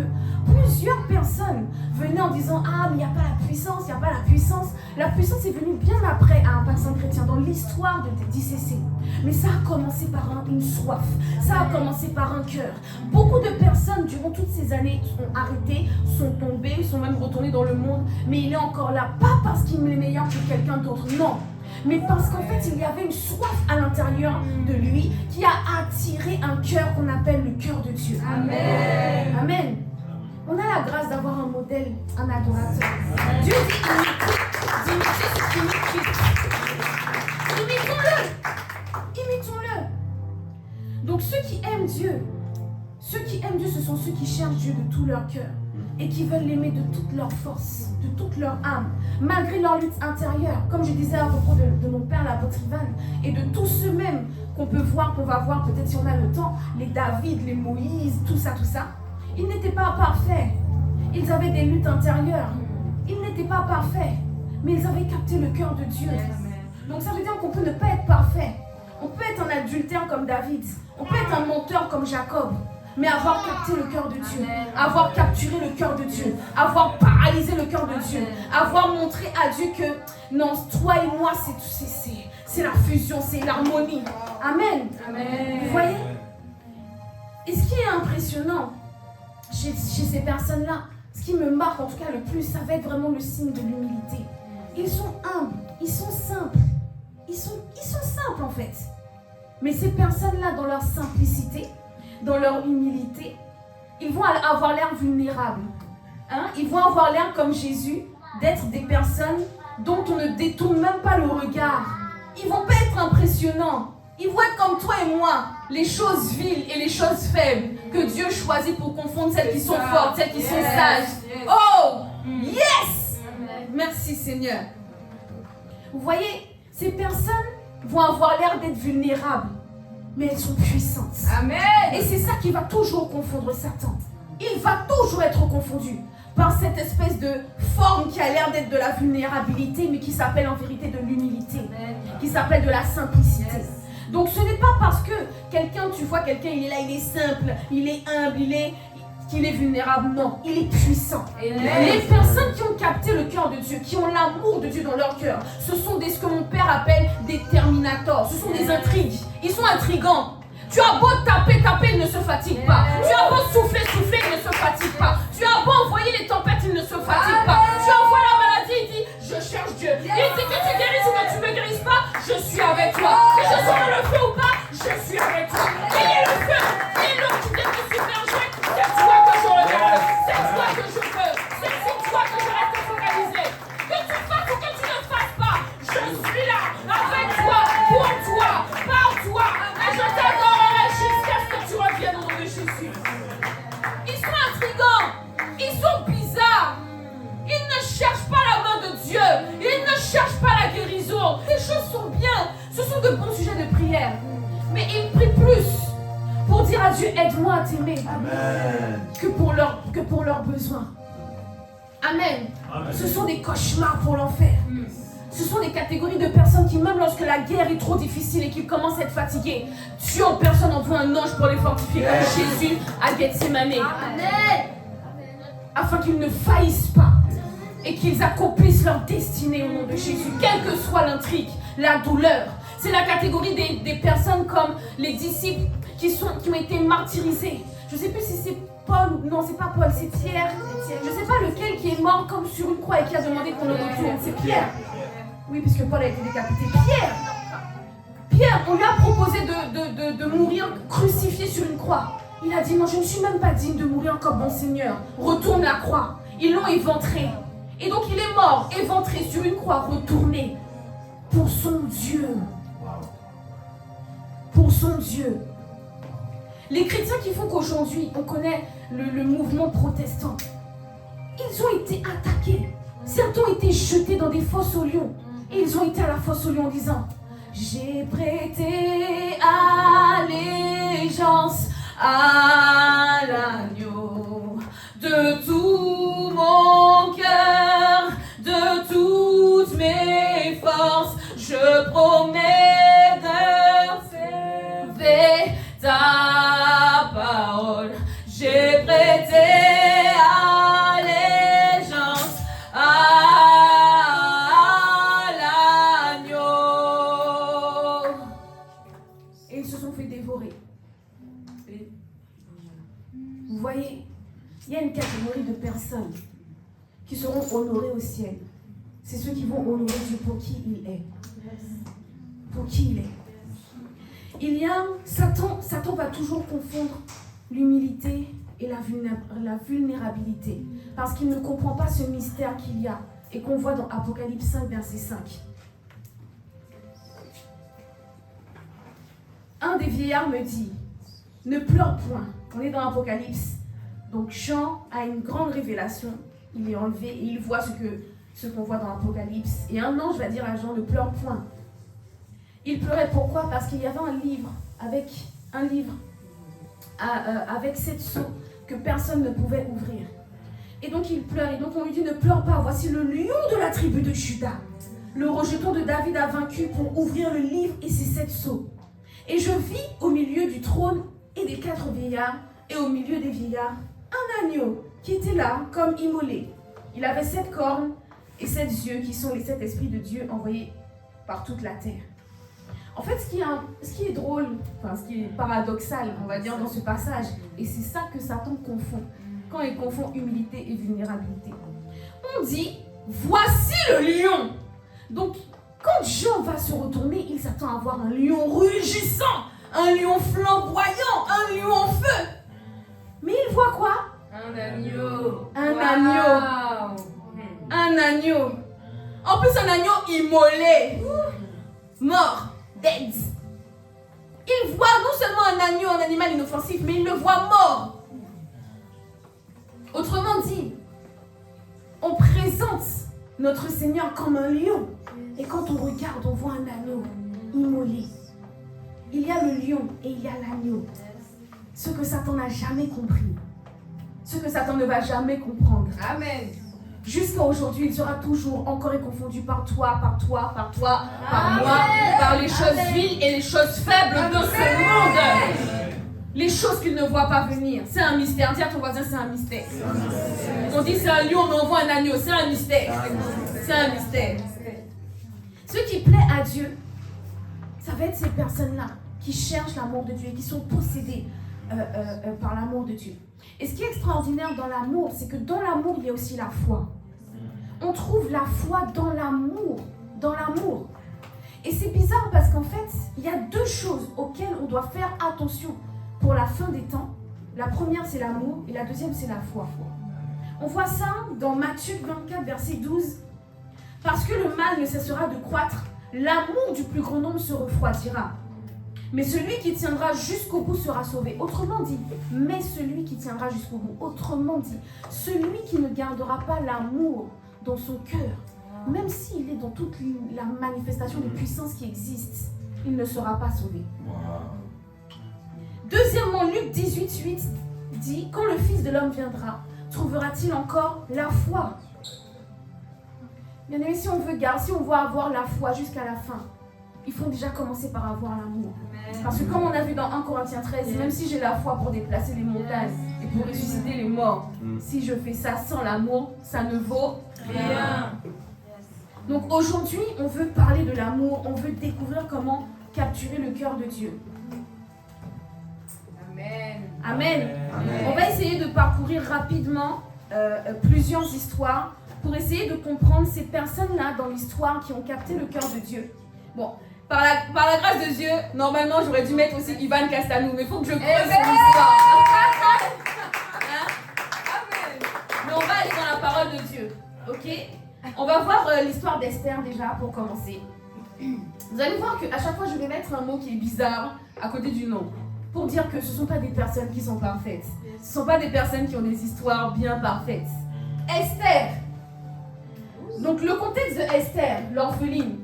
plusieurs personnes venaient en disant « Ah, mais il n'y a pas la puissance, il n'y a pas la puissance. » La puissance est venue bien après à un pacte chrétien, dans l'histoire d'ICC. Mais ça a commencé par une soif, ça a commencé par un cœur. Beaucoup de personnes, durant toutes ces années, ont arrêté, sont tombées, sont même retournées dans le monde. Mais il est encore là, pas parce qu'il est meilleur que quelqu'un d'autre, non. Mais parce qu'en fait, il y avait une soif à l'intérieur de lui qui a attiré un cœur qu'on appelle le cœur de Dieu. Amen. Amen. On a la grâce d'avoir un modèle, un adorateur. Dieu dit d'imiter ce qui m'écrit. Donc ceux qui aiment Dieu, ce sont ceux qui cherchent Dieu de tout leur cœur et qui veulent l'aimer de toute leur force, de toute leur âme, malgré leur lutte intérieure. Comme je disais à propos de mon père, l'apôtre Ivan, et de tous ceux même qu'on va voir peut-être si on a le temps, les David, les Moïse, tout ça. Ils n'étaient pas parfaits. Ils avaient des luttes intérieures. Ils n'étaient pas parfaits, mais ils avaient capté le cœur de Dieu. Donc ça veut dire qu'on peut ne pas être parfait. On peut être un adultère comme David. On peut être un menteur comme Jacob. Mais avoir capté le cœur de Dieu, avoir capturé le cœur de Dieu, avoir paralysé le cœur de Dieu, avoir montré à Dieu que non, toi et moi, c'est la fusion, c'est l'harmonie. Amen. Vous voyez? Et ce qui est impressionnant chez ces personnes-là, ce qui me marque en tout cas le plus, ça va être vraiment le signe de l'humilité. Ils sont humbles, ils sont simples. Ils sont simples en fait. Mais ces personnes-là, dans leur simplicité, dans leur humilité, ils vont avoir l'air vulnérables. Ils vont avoir l'air comme Jésus, d'être des personnes dont on ne détourne même pas le regard. Ils vont pas être impressionnants. Ils vont être comme toi et moi, les choses viles et les choses faibles que Dieu choisit pour confondre celles qui sont fortes, celles qui sont sages. Oh, yes! Merci Seigneur. Vous voyez, ces personnes vont avoir l'air d'être vulnérables, mais elles sont puissantes. Amen. Et c'est ça qui va toujours confondre Satan. Il va toujours être confondu par cette espèce de forme qui a l'air d'être de la vulnérabilité, mais qui s'appelle en vérité de l'humilité, qui s'appelle de la simplicité. Donc ce n'est pas parce que tu vois quelqu'un, il est là, il est simple, il est humble, qu'il est vulnérable. Non, il est puissant. Les personnes qui ont capté le cœur de Dieu, qui ont l'amour de Dieu dans leur cœur, ce sont ce que mon père appelle des terminators. Ce sont des intrigues. Ils sont intrigants. Tu as beau taper, ils ne se fatiguent pas. Tu as beau souffler, ils ne se fatiguent pas. Tu as beau envoyer les tempêtes, ils ne se fatiguent pas. Tu envoies la maladie, il dit, je cherche Dieu. Il dit que tu guérisses ou que tu ne me guérisses pas, je suis avec toi. Que je sois dans le feu ou pas, je suis avec toi. Il est le feu, il est l'eau qui vient te submerger. C'est toi que je regarde, c'est toi que je veux. C'est sur toi que je reste focalisé. Que tu fasses ou que tu ne fasses pas, je suis là, avec toi, pour toi, par toi. Et je t'adorerai jusqu'à ce que tu reviennes au nom de Jésus. Ils sont intrigants, ils sont bizarres. Ils ne cherchent pas la main de Dieu, ils ne cherchent pas la guérison. Ces choses sont bien, ce sont de bons sujets de prière. Mais ils prient plus pour dire à Dieu, aide-moi à t'aimer, que pour leurs besoins. Amen. Ce sont des cauchemars pour l'enfer. Ce sont des catégories de personnes qui, même lorsque la guerre est trop difficile et qu'ils commencent à être fatigués, Dieu en personne envoie un ange pour les fortifier, comme Jésus à Gethsémane. Afin qu'ils ne faillissent pas et qu'ils accomplissent leur destinée au nom de Jésus, quelle que soit l'intrigue, la douleur. C'est la catégorie des personnes comme les disciples qui ont été martyrisés. Je ne sais plus si c'est Paul, non c'est pas Paul, c'est Pierre. Je ne sais pas lequel qui est mort comme sur une croix et qui a demandé qu'on le retourne. C'est Pierre. Oui, puisque Paul a été décapité. Pierre, on lui a proposé de mourir crucifié sur une croix. Il a dit non, je ne suis même pas digne de mourir comme mon Seigneur. Retourne la croix. Ils l'ont éventré. Et donc il est mort, éventré sur une croix, retourné pour son Dieu. Pour son Dieu. Les chrétiens qui font qu'aujourd'hui, on connaît le mouvement protestant, ils ont été attaqués. Certains ont été jetés dans des fosses aux lions. Et ils ont été à la fosse aux lions en disant, j'ai prêté allégeance à l'agneau de tout mon cœur, de toutes mes forces. Je promets d'observer ta parole. J'ai prêté allégeance à l'agneau. Et ils se sont fait dévorer. Vous voyez, il y a une catégorie de personnes qui seront honorées au ciel. C'est ceux qui vont honorer Dieu pour qui il est. Pour qui il est. Il y a Satan va toujours confondre l'humilité et la vulnérabilité. Parce qu'il ne comprend pas ce mystère qu'il y a et qu'on voit dans Apocalypse 5, verset 5. Un des vieillards me dit, ne pleure point. On est dans l'Apocalypse. Donc Jean a une grande révélation. Il est enlevé et il voit ce qu'on voit dans l'Apocalypse. Et un ange va dire à Jean, ne pleure point. Il pleurait pourquoi? Parce qu'il y avait un livre avec 7 sceaux que personne ne pouvait ouvrir. Et donc il pleure. Et donc on lui dit, ne pleure pas. Voici le lion de la tribu de Juda. Le rejeton de David a vaincu pour ouvrir le livre et ses 7 sceaux. Et je vis au milieu du trône et des 4 vieillards, et au milieu des vieillards, un agneau qui était là, comme immolé. Il avait 7 cornes et 7 yeux, qui sont les 7 esprits de Dieu envoyés par toute la terre. En fait, ce qui est drôle, ce qui est paradoxal, on va dire, dans ce passage, et c'est ça que Satan confond, quand il confond humilité et vulnérabilité. On dit, voici le lion. Donc, quand Jean va se retourner, il s'attend à voir un lion rugissant, un lion flamboyant, un lion en feu. Mais il voit quoi? Un agneau. Un agneau. Un agneau. En plus, un agneau immolé. Mort. Dead. Il voit non seulement un agneau, un animal inoffensif, mais il le voit mort. Autrement dit, on présente notre Seigneur comme un lion. Et quand on regarde, on voit un agneau immolé. Il y a le lion et il y a l'agneau. Ce que Satan n'a jamais compris. Ce que Satan ne va jamais comprendre. Amen. Jusqu'à aujourd'hui, il sera toujours encore et confondu par toi, par moi, par les choses viles et les choses faibles de ce monde. Les choses qu'il ne voit pas venir. C'est un mystère. Dis à ton voisin, c'est un mystère. On dit c'est un lion, mais on voit un agneau. C'est un mystère. C'est un mystère. Ce qui plaît à Dieu, ça va être ces personnes-là qui cherchent l'amour de Dieu et qui sont possédées par l'amour de Dieu. Et ce qui est extraordinaire dans l'amour, c'est que dans l'amour, il y a aussi la foi. On trouve la foi dans l'amour. Dans l'amour. Et c'est bizarre parce qu'en fait, il y a 2 choses auxquelles on doit faire attention pour la fin des temps. La première, c'est l'amour et la deuxième, c'est la foi. On voit ça dans Matthieu 24, verset 12. Parce que le mal ne cessera de croître, l'amour du plus grand nombre se refroidira. Mais celui qui tiendra jusqu'au bout sera sauvé. Autrement dit, mais celui qui tiendra jusqu'au bout. Autrement dit, celui qui ne gardera pas l'amour dans son cœur, même s'il est dans toute la manifestation de puissance qui existe, il ne sera pas sauvé. Deuxièmement, Luc 18:8 dit, quand le Fils de l'homme viendra, trouvera-t-il encore la foi? Bien aimé, si on veut avoir la foi jusqu'à la fin, il faut déjà commencer par avoir l'amour. Parce que comme on a vu dans 1 Corinthiens 13, même si j'ai la foi pour déplacer les montagnes et pour ressusciter les morts, si je fais ça sans l'amour, ça ne vaut rien. Donc aujourd'hui, on veut parler de l'amour, on veut découvrir comment capturer le cœur de Dieu. Amen. Amen. Amen. On va essayer de parcourir rapidement plusieurs histoires pour essayer de comprendre ces personnes-là dans l'histoire qui ont capté le cœur de Dieu. Bon, par la grâce de Dieu, normalement j'aurais dû mettre aussi Ivan Castanou, mais il faut que je creuse son histoire. Mais on va aller dans la parole de Dieu, ok? On va voir l'histoire d'Esther déjà pour commencer. Vous allez voir qu'à chaque fois je vais mettre un mot qui est bizarre à côté du nom, pour dire que ce ne sont pas des personnes qui sont parfaites. Ce ne sont pas des personnes qui ont des histoires bien parfaites. Esther. Donc le contexte de Esther, l'orpheline,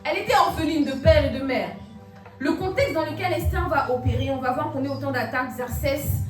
elle était orpheline de père et de mère. Le contexte dans lequel Esther va opérer, on va voir qu'on est au temps d'Artaxerxès,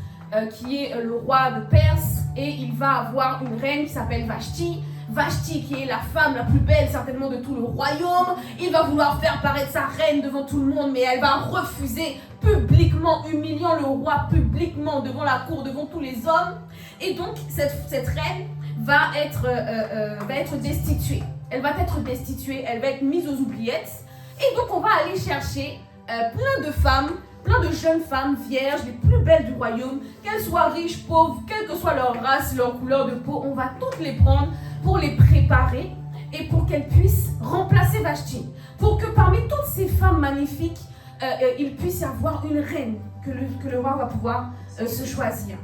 qui est le roi de Perse, et il va avoir une reine qui s'appelle Vashti. Vashti, qui est la femme la plus belle certainement de tout le royaume. Il va vouloir faire paraître sa reine devant tout le monde, mais elle va refuser publiquement, humiliant le roi publiquement devant la cour, devant tous les hommes. Et donc cette reine va être destituée. Elle va être destituée, elle va être mise aux oubliettes. Et donc on va aller chercher plein de femmes, plein de jeunes femmes vierges, les plus belles du royaume, qu'elles soient riches, pauvres, quelle que soit leur race, leur couleur de peau, on va toutes les prendre pour les préparer et pour qu'elles puissent remplacer Vashti. Pour que parmi toutes ces femmes magnifiques, il puisse y avoir une reine que le roi va pouvoir se choisir.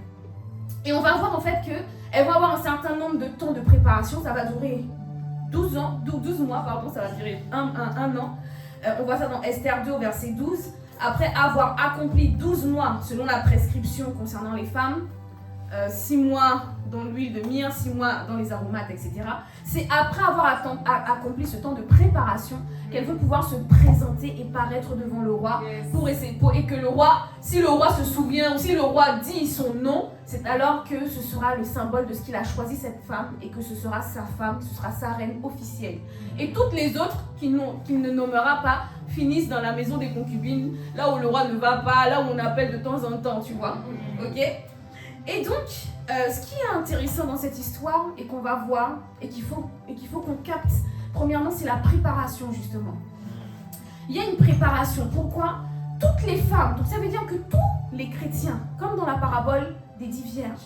Et on va voir en fait qu'elle va avoir un certain nombre de temps de préparation, ça va durer 12 mois, ça va durer un an. On voit ça dans Esther 2 au verset 12. Après avoir accompli 12 mois selon la prescription concernant les femmes, 6 mois dans l'huile de myrrhe, 6 mois dans les aromates, etc. C'est après avoir accompli ce temps de préparation qu'elle veut pouvoir se présenter et paraître devant le roi et que le roi, si le roi se souvient ou si le roi dit son nom, c'est alors que ce sera le symbole de ce qu'il a choisi cette femme et que ce sera sa femme, ce sera sa reine officielle. Et toutes les autres qu'il ne nommera pas finissent dans la maison des concubines, là où le roi ne va pas, là où on appelle de temps en temps, tu vois. Ok ? Et donc, ce qui est intéressant dans cette histoire et qu'on va voir et qu'il faut qu'on capte, premièrement, c'est la préparation justement. Il y a une préparation. Pourquoi ? Toutes les femmes, donc ça veut dire que tous les chrétiens, comme dans la parabole des 10 vierges,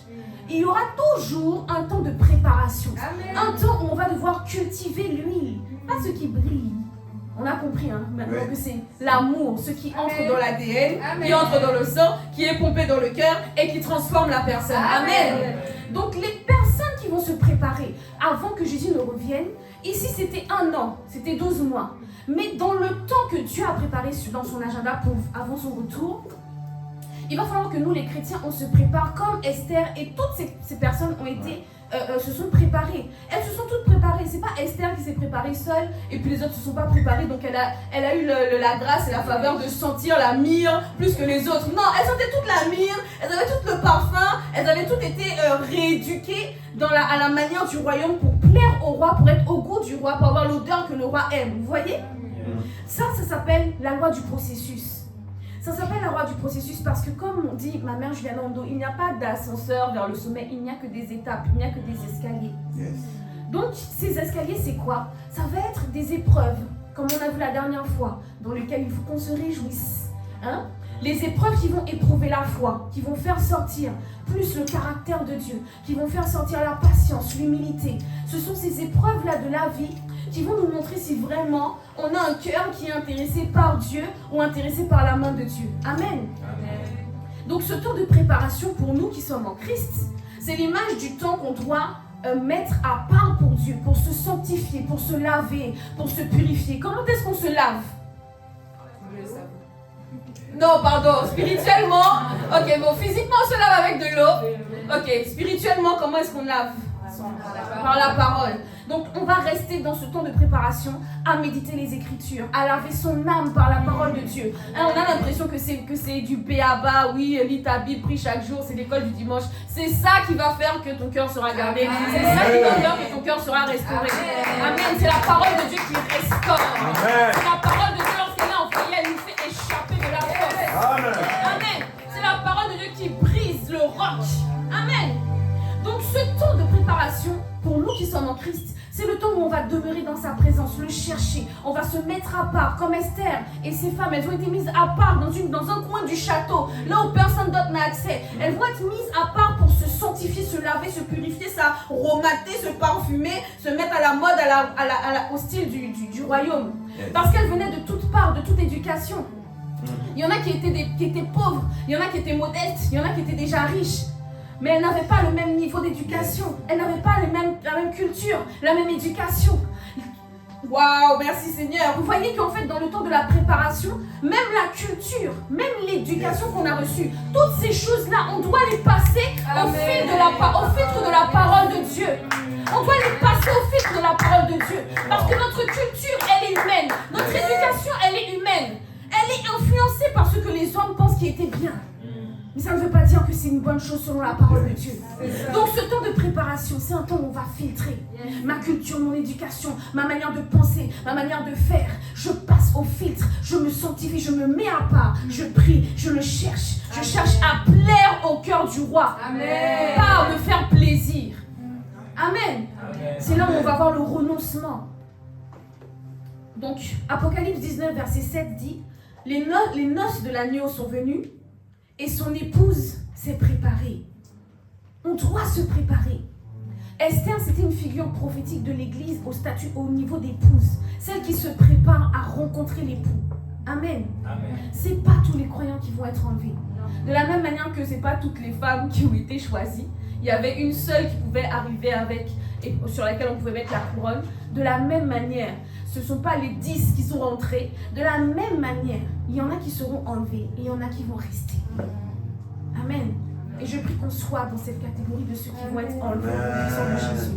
il y aura toujours un temps de préparation. Amen. Un temps où on va devoir cultiver l'huile, pas ce qui brille. On a compris maintenant que c'est l'amour, ce qui entre dans l'ADN, qui entre dans le sang, qui est pompé dans le cœur et qui transforme la personne. Amen. Donc les personnes qui vont se préparer avant que Jésus ne revienne, ici c'était 1 an, c'était 12 mois. Mais dans le temps que Dieu a préparé dans son agenda avant son retour, il va falloir que nous les chrétiens, on se prépare comme Esther et toutes ces personnes ont été... se sont préparées. Elles se sont toutes préparées. C'est pas Esther qui s'est préparée seule et puis les autres se sont pas préparées. Donc elle a eu la grâce et la faveur de sentir la myrrhe plus que les autres. Non, elles sentaient toute la myrrhe, elles avaient tout le parfum, elles avaient toutes été rééduquées à la manière du royaume pour plaire au roi, pour être au goût du roi, pour avoir l'odeur que le roi aime. Vous voyez ? Ça s'appelle la loi du processus. Ça s'appelle la loi du processus parce que comme on dit, ma mère Juliana Ondo, il n'y a pas d'ascenseur vers le sommet, il n'y a que des étapes, il n'y a que des escaliers. Yes. Donc ces escaliers, c'est quoi ? Ça va être des épreuves, comme on a vu la dernière fois, dans lesquelles il faut qu'on se réjouisse. Les épreuves qui vont éprouver la foi, qui vont faire sortir plus le caractère de Dieu, qui vont faire sortir la patience, l'humilité. Ce sont ces épreuves-là de la vie qui vont nous montrer si vraiment on a un cœur qui est intéressé par Dieu ou intéressé par la main de Dieu. Amen. Amen. Donc ce temps de préparation pour nous qui sommes en Christ, c'est l'image du temps qu'on doit mettre à part pour Dieu, pour se sanctifier, pour se laver, pour se purifier. Comment est-ce qu'on se lave ? Non, pardon, spirituellement. Ok, bon, physiquement on se lave avec de l'eau. Ok, spirituellement, comment est-ce qu'on lave ? Par la parole. Donc on va rester dans ce temps de préparation à méditer les Écritures, à laver son âme par la parole de Dieu. On a l'impression que c'est du béaba, oui, lis ta Bible, prie chaque jour, c'est l'école du dimanche. C'est ça qui va faire que ton cœur sera gardé. C'est ça qui va faire que ton cœur sera restauré. Amen. C'est la parole de Dieu qui restaure. C'est la parole de Dieu lorsqu'elle est envoyée, elle nous fait échapper de la force. Amen. C'est la parole de Dieu qui brise le roc. Amen. Donc ce temps de préparation, pour nous qui sommes en Christ, c'est le temps où on va demeurer dans sa présence, le chercher. On va se mettre à part, comme Esther et ses femmes. Elles ont été mises à part dans un coin du château, là où personne d'autre n'a accès. Elles vont être mises à part pour se sanctifier, se laver, se purifier, s'aromater, se parfumer, se mettre à la mode, au style du royaume. Parce qu'elles venaient de toutes parts, de toute éducation. Il y en a qui étaient pauvres, il y en a qui étaient modestes, il y en a qui étaient déjà riches. Mais elles n'avaient pas le même niveau d'éducation. Elles n'avaient pas la même culture, la même éducation. Waouh, merci Seigneur. Vous voyez qu'en fait, dans le temps de la préparation, même la culture, même l'éducation qu'on a reçue, toutes ces choses-là, on doit les passer au filtre de la parole de Dieu. On doit les passer au filtre de la parole de Dieu. Parce que notre culture, elle est humaine. Notre éducation, elle est humaine. Elle est influencée par ce que les hommes pensent qui était bien. Mais ça ne veut pas dire que c'est une bonne chose selon la parole de Dieu. Donc ce temps de préparation, c'est un temps où on va filtrer ma culture, mon éducation, ma manière de penser, ma manière de faire. Je passe au filtre, je me sanctifie, je me mets à part, je prie, je le cherche. Je cherche à plaire au cœur du roi, pas à me faire plaisir. Amen. C'est là où on va voir le renoncement. Donc Apocalypse 19, verset 7 dit, les noces de l'agneau sont venues, et son épouse s'est préparée. On doit se préparer. Esther, c'était une figure prophétique de l'église au niveau d'épouse. Celle qui se prépare à rencontrer l'époux. Amen. C'est pas tous les croyants qui vont être enlevés. De la même manière que c'est pas toutes les femmes qui ont été choisies. Il y avait une seule qui pouvait arriver avec, et sur laquelle on pouvait mettre la couronne. De la même manière, ce ne sont pas les 10 qui sont rentrés. De la même manière, il y en a qui seront enlevés et il y en a qui vont rester. Amen. Et je prie qu'on soit dans cette catégorie de ceux qui vont être enlevés au sang de Jésus.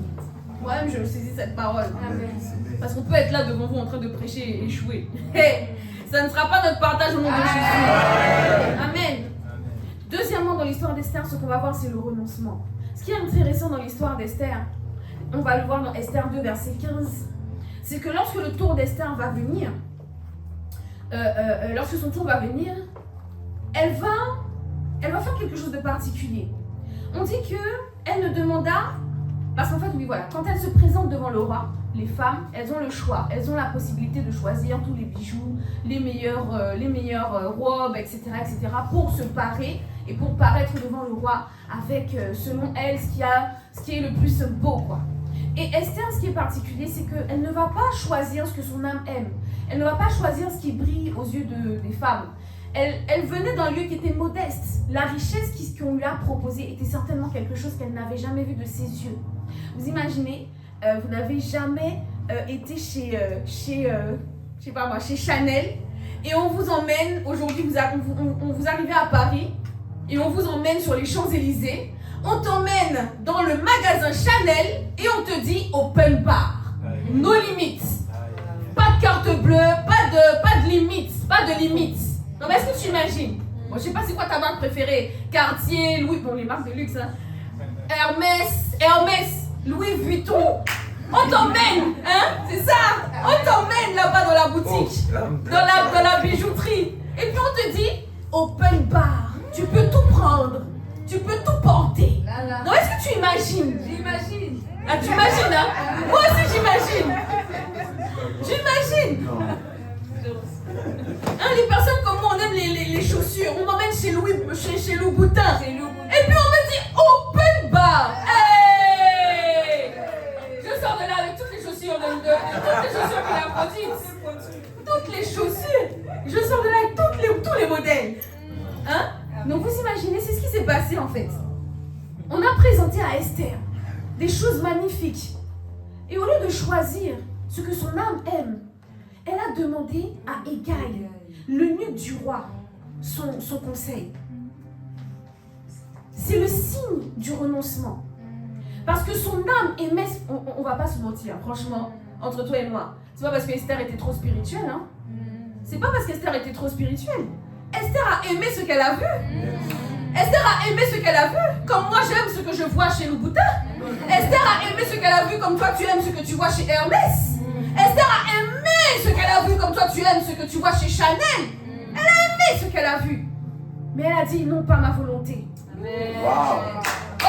Moi-même, je saisis cette parole. Amen. Parce qu'on peut être là devant vous en train de prêcher et échouer. Hey, ça ne sera pas notre partage au nom de Jésus. Amen. Deuxièmement, dans l'histoire d'Esther, ce qu'on va voir, c'est le renoncement. Ce qui est intéressant dans l'histoire d'Esther, on va le voir dans Esther 2, verset 15, c'est que lorsque le tour d'Esther va venir, lorsque son tour va venir, elle va faire quelque chose de particulier. On dit qu'elle ne demanda, parce qu'en fait, oui, voilà, quand elle se présente devant le roi, les femmes, elles ont le choix, elles ont la possibilité de choisir tous les bijoux, les meilleures robes, etc., pour se parer et pour paraître devant le roi avec, selon elle, ce qui est le plus beau, quoi. Et Esther, ce qui est particulier, c'est qu'elle ne va pas choisir ce que son âme aime. Elle ne va pas choisir ce qui brille aux yeux des femmes. Elle venait d'un lieu qui était modeste. La richesse qu'on lui a proposée était certainement quelque chose qu'elle n'avait jamais vu de ses yeux. Vous imaginez, vous n'avez jamais été chez Chanel et on vous emmène, aujourd'hui on vous arrivez à Paris et on vous emmène sur les Champs-Élysées. On t'emmène dans le magasin Chanel et on te dit open bar, no limites, pas de carte bleue, pas de limites, pas de limites. Non mais est-ce que tu imagines? Bon, je sais pas c'est quoi ta marque préférée, Cartier, Louis, bon les marques de luxe, hein. Hermès, Louis Vuitton. On t'emmène, hein, c'est ça. On t'emmène là-bas dans la boutique, dans la bijouterie. Et puis on te dit open bar, tu peux tout prendre. Tu peux tout porter. Non, est-ce que tu imagines? J'imagine. Ah, tu imagines, hein? Moi aussi, j'imagine. J'imagine. Hein, les personnes comme moi, on aime les chaussures. On m'emmène chez Louis Boutin. Et puis on me dit open bar. Hey! Je sors de là avec toutes les chaussures toutes les chaussures qu'il a produites. Toutes les chaussures. Je sors de là avec tous les modèles. Hein? Donc vous imaginez, c'est ce qui s'est passé en fait. On a présenté à Esther des choses magnifiques. Et au lieu de choisir ce que son âme aime, elle a demandé à Hégaï, l'eunuque du roi, son conseil. C'est le signe du renoncement. Parce que son âme aimait, on va pas se mentir, franchement, entre toi et moi. C'est pas parce que Esther était trop spirituelle, hein. C'est pas parce qu'Esther était trop spirituelle. Esther a aimé ce qu'elle a vu. Esther a aimé ce qu'elle a vu. Comme moi j'aime ce que je vois chez Louboutin. Esther a aimé ce qu'elle a vu comme toi tu aimes ce que tu vois chez Hermès. Esther a aimé ce qu'elle a vu comme toi tu aimes ce que tu vois chez Chanel. Elle a aimé ce qu'elle a vu. Mais elle a dit non, pas ma volonté. Wow. Oh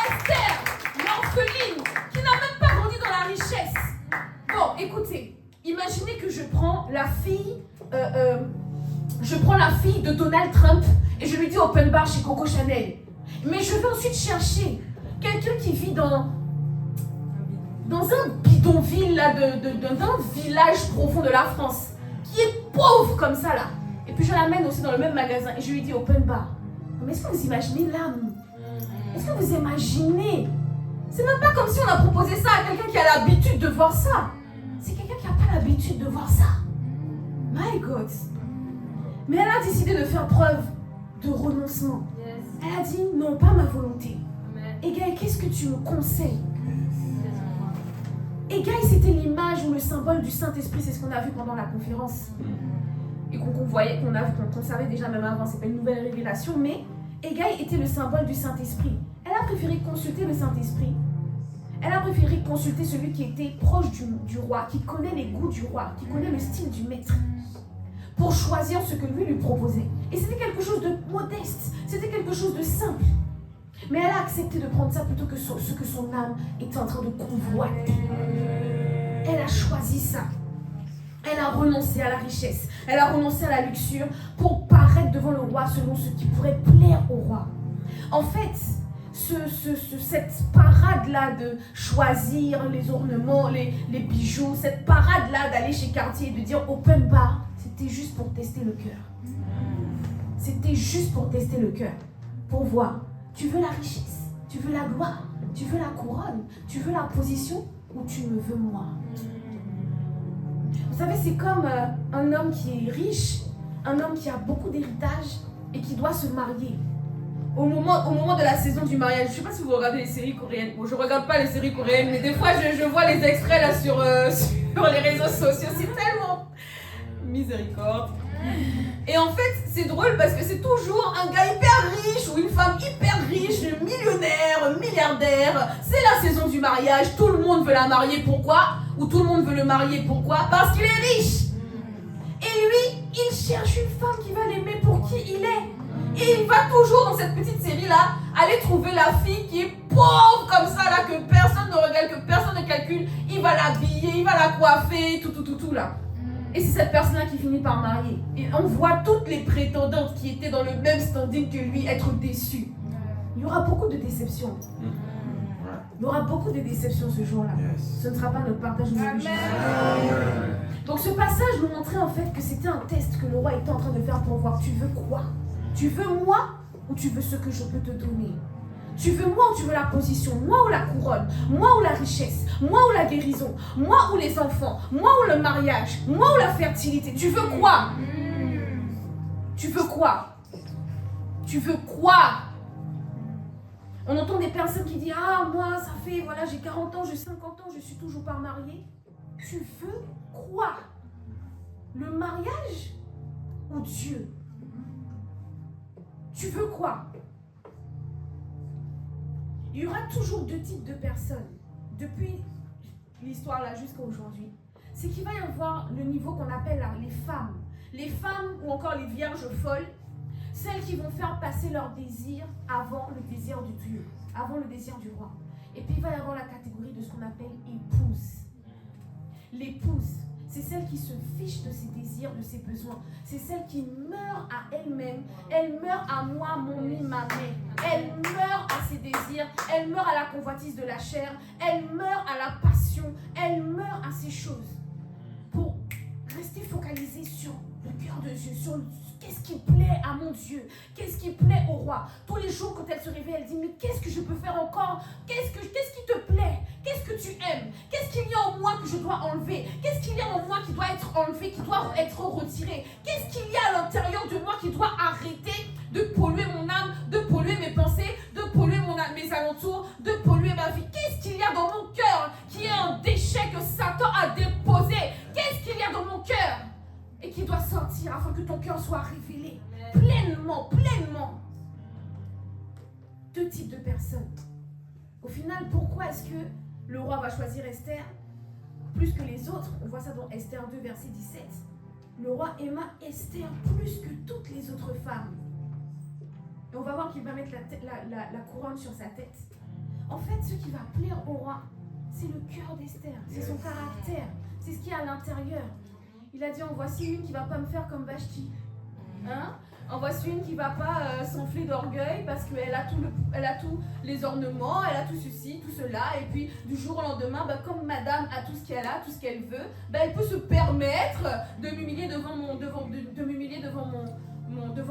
Esther, l'orpheline qui n'a même pas grandi dans la richesse. Bon, écoutez. Imaginez que je prends la fille de Donald Trump et je lui dis open bar chez Coco Chanel. Mais je vais ensuite chercher quelqu'un qui vit dans un bidonville là, d'un village profond de la France, qui est pauvre comme ça là. Et puis je l'amène aussi dans le même magasin et je lui dis open bar. Mais est-ce que vous imaginez l'âme? Est-ce que vous imaginez? C'est même pas comme si on a proposé ça à quelqu'un qui a l'habitude de voir ça. C'est quelqu'un qui n'a pas l'habitude de voir ça. My God. Mais elle a décidé de faire preuve de renoncement. Yes. Elle a dit non, pas ma volonté. Hégaï, qu'est-ce que tu me conseilles? Hégaï, c'était l'image ou le symbole du Saint-Esprit. C'est ce qu'on a vu pendant la conférence. Et qu'on savait déjà même avant. C'est pas une nouvelle révélation. Mais Hégaï était le symbole du Saint-Esprit. Elle a préféré consulter le Saint-Esprit. Elle a préféré consulter celui qui était proche du roi, qui connaît les goûts du roi, qui connaît le style du maître, pour choisir ce que lui proposait. Et c'était quelque chose de modeste, c'était quelque chose de simple. Mais elle a accepté de prendre ça plutôt que ce que son âme était en train de convoiter. Elle a choisi ça. Elle a renoncé à la richesse, elle a renoncé à la luxure pour paraître devant le roi selon ce qui pourrait plaire au roi. En fait, cette parade-là de choisir les ornements, les bijoux, cette parade-là d'aller chez Cartier et de dire open bar, c'était juste pour tester le cœur. C'était juste pour tester le cœur. Pour voir, tu veux la richesse, tu veux la gloire, Tu veux la couronne? Tu veux la position? Ou tu me veux moi? Vous savez, c'est comme un homme qui est riche, un homme qui a beaucoup d'héritage et qui doit se marier. Au moment de la saison du mariage, je ne sais pas si vous regardez les séries coréennes. Bon, je ne regarde pas les séries coréennes, mais des fois je vois les extraits là sur les réseaux sociaux. C'est tellement miséricorde. Et en fait, c'est drôle parce que c'est toujours un gars hyper riche ou une femme hyper riche, millionnaire, milliardaire. C'est la saison du mariage, tout le monde veut la marier. Pourquoi? Ou tout le monde veut le marier. Pourquoi? Parce qu'il est riche. Et lui, il cherche une femme qui va l'aimer pour qui il est. Et il va toujours dans cette petite série-là aller trouver la fille qui est pauvre comme ça, là, que personne ne regarde, que personne ne calcule. Il va l'habiller, il va la coiffer, tout là. Et c'est cette personne-là qui finit par marier. Et on voit toutes les prétendantes qui étaient dans le même standing que lui être déçues. Il y aura beaucoup de déceptions. Il y aura beaucoup de déceptions ce jour-là. Ce ne sera pas notre partage aujourd'hui. Donc ce passage nous montrait en fait que c'était un test que le roi était en train de faire pour voir. Tu veux quoi? Tu veux moi ou tu veux ce que je peux te donner? Tu veux moi ou tu veux la position? Moi ou la couronne? Moi ou la richesse? Moi ou la guérison? Moi ou les enfants? Moi ou le mariage? Moi ou la fertilité? Tu veux quoi? Tu veux quoi? Tu veux quoi? On entend des personnes qui disent « Ah, moi, ça fait, voilà, j'ai 40 ans, j'ai 50 ans, je suis toujours pas mariée. » Tu veux quoi? Le mariage ou Dieu? Tu veux quoi? Il y aura toujours deux types de personnes, depuis l'histoire là jusqu'à aujourd'hui. C'est qu'il va y avoir le niveau qu'on appelle là, les femmes. Les femmes ou encore les vierges folles, celles qui vont faire passer leur désir avant le désir du Dieu, avant le désir du roi. Et puis il va y avoir la catégorie de ce qu'on appelle épouse. L'épouse, c'est celle qui se fiche de ses désirs, de ses besoins. C'est celle qui meurt à elle-même. Elle meurt à moi, mon mi, ma mère. Elle meurt à ses désirs. Elle meurt à la convoitise de la chair. Elle meurt à la passion. Elle meurt à ces choses. Pour rester focalisée sur le cœur de Dieu, sur qu'est-ce qui plaît à mon Dieu, qu'est-ce qui plaît au roi. Tous les jours, quand elle se réveille, elle dit, mais qu'est-ce que je peux faire encore? Qu'est-ce qui te plaît? Qu'est-ce que tu aimes? Qu'est-ce qu'il y a en moi que je dois enlever? Qu'est-ce qu'il y a en moi qui doit être enlevé, qui doit être retiré? Qu'est-ce qu'il y a à l'intérieur de moi qui doit arrêter de polluer mon âme, de polluer mes pensées, de polluer mes alentours, de polluer ma vie? Qu'est-ce qu'il y a dans mon cœur qui est un déchet que Satan a déposé? Qu'est-ce qu'il y a dans mon cœur et qui doit sortir afin que ton cœur soit révélé pleinement? Deux types de personnes. Au final, pourquoi est-ce que le roi va choisir Esther plus que les autres? On voit ça dans Esther 2, verset 17. Le roi aima Esther plus que toutes les autres femmes. Et on va voir qu'il va mettre la couronne sur sa tête. En fait, ce qui va plaire au roi, c'est le cœur d'Esther, c'est son caractère, c'est ce qui est à l'intérieur. Il a dit, en voici une qui ne va pas me faire comme Vashti. En voici une qui ne va pas s'enfler d'orgueil parce qu'elle a tous les ornements, elle a tout ceci, tout cela. Et puis, du jour au lendemain, comme madame a tout ce qu'elle a, tout ce qu'elle veut, elle peut se permettre de m'humilier devant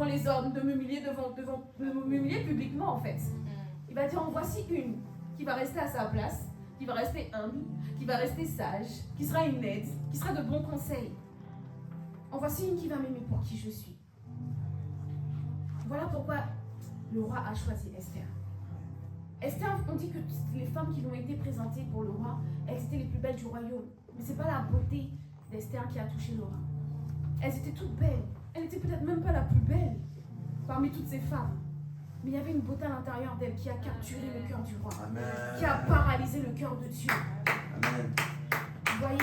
les hommes, de m'humilier publiquement, en fait. Il va dire, en voici une qui va rester à sa place, qui va rester humble, qui va rester sage, qui sera une aide, qui sera de bons conseils. En voici une qui va m'aimer pour qui je suis. Voilà pourquoi le roi a choisi Esther. Esther, on dit que les femmes qui lui ont été présentées pour le roi, elles étaient les plus belles du royaume. Mais ce n'est pas la beauté d'Esther qui a touché le roi. Elles étaient toutes belles. Elle n'était peut-être même pas la plus belle parmi toutes ces femmes. Mais il y avait une beauté à l'intérieur d'elle qui a capturé le cœur du roi. Amen. Qui a paralysé le cœur de Dieu. Amen. Vous voyez?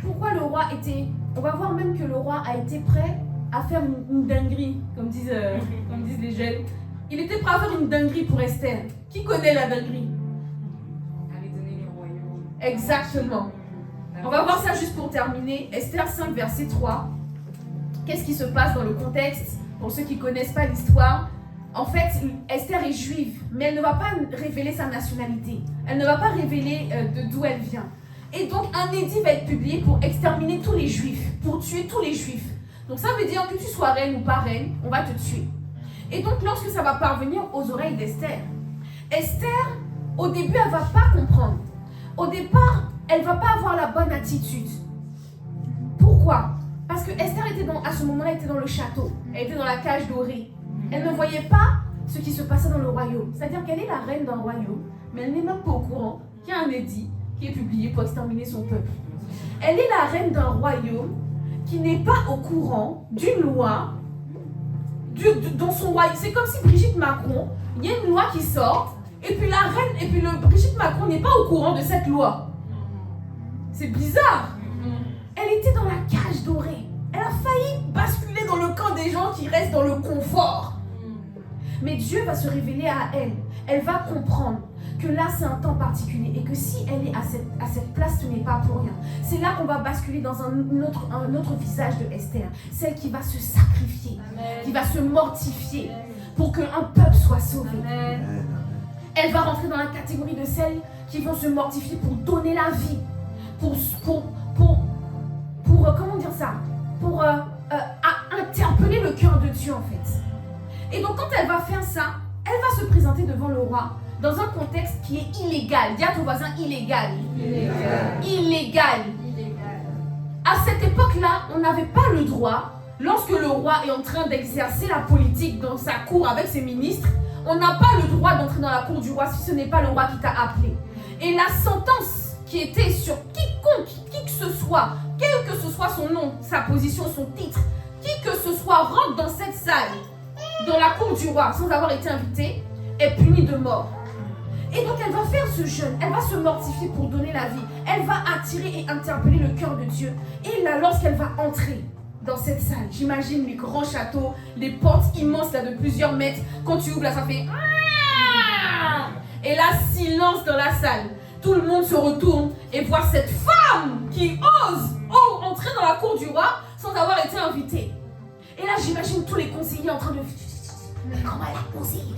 Pourquoi le roi était... On va voir même que le roi a été prêt à faire une dinguerie, comme disent les jeunes. Il était prêt à faire une dinguerie pour Esther. Qui connaît la dinguerie? Aller donner les royaumes. Exactement. On va voir ça juste pour terminer. Esther 5, verset 3. Qu'est-ce qui se passe dans le contexte? Pour ceux qui ne connaissent pas l'histoire, en fait, Esther est juive, mais elle ne va pas révéler sa nationalité. Elle ne va pas révéler d'où elle vient. Et donc, un édit va être publié pour exterminer tous les juifs, pour tuer tous les juifs. Donc, ça veut dire que tu sois reine ou pas reine, on va te tuer. Et donc, lorsque ça va parvenir aux oreilles d'Esther, Esther, au début, elle ne va pas comprendre. Au départ, elle ne va pas avoir la bonne attitude. Pourquoi? Parce que Esther à ce moment-là, était dans le château. Elle était dans la cage dorée. Elle ne voyait pas ce qui se passait dans le royaume. C'est-à-dire qu'elle est la reine d'un royaume, mais elle n'est même pas au courant qu'il y a un édit qui est publié pour exterminer son peuple. Elle est la reine d'un royaume qui n'est pas au courant d'une loi dans son royaume. C'est comme si Brigitte Macron, il y a une loi qui sort, et puis la reine, et puis Brigitte Macron n'est pas au courant de cette loi. C'est bizarre. Elle était dans la cage dorée. Elle a failli basculer dans le camp des gens qui restent dans le confort. Mais Dieu va se révéler à elle. Elle va comprendre que là c'est un temps particulier et que si elle est à cette place, ce n'est pas pour rien. C'est là qu'on va basculer dans un autre visage de Esther. Celle qui va se sacrifier, qui va se mortifier pour qu'un peuple soit sauvé. Elle va rentrer dans la catégorie de celles qui vont se mortifier pour donner la vie, pour comment dire ça, pour interpeller le cœur de Dieu en fait. Et donc quand elle va faire ça, elle va se présenter devant le roi dans un contexte qui est illégal. Dis à ton voisin illégal. Illégal. À cette époque-là, on n'avait pas le droit, lorsque le roi est en train d'exercer la politique dans sa cour avec ses ministres, on n'a pas le droit d'entrer dans la cour du roi si ce n'est pas le roi qui t'a appelé. Et la sentence qui était sur quiconque, qui que ce soit, quel que ce soit son nom, sa position, son titre, qui que ce soit rentre dans cette salle, dans la cour du roi, sans avoir été invité, est puni de mort. Et donc elle va faire ce jeûne, elle va se mortifier pour donner la vie, elle va attirer et interpeller le cœur de Dieu. Et là, lorsqu'elle va entrer dans cette salle, j'imagine les grands châteaux, les portes immenses là de plusieurs mètres, quand tu ouvres là, ça fait... Et là, silence dans la salle. Tout le monde se retourne et voit cette femme qui ose entrer dans la cour du roi sans avoir été invitée. Et là, j'imagine tous les conseillers en train de... Comment elle a conseillé?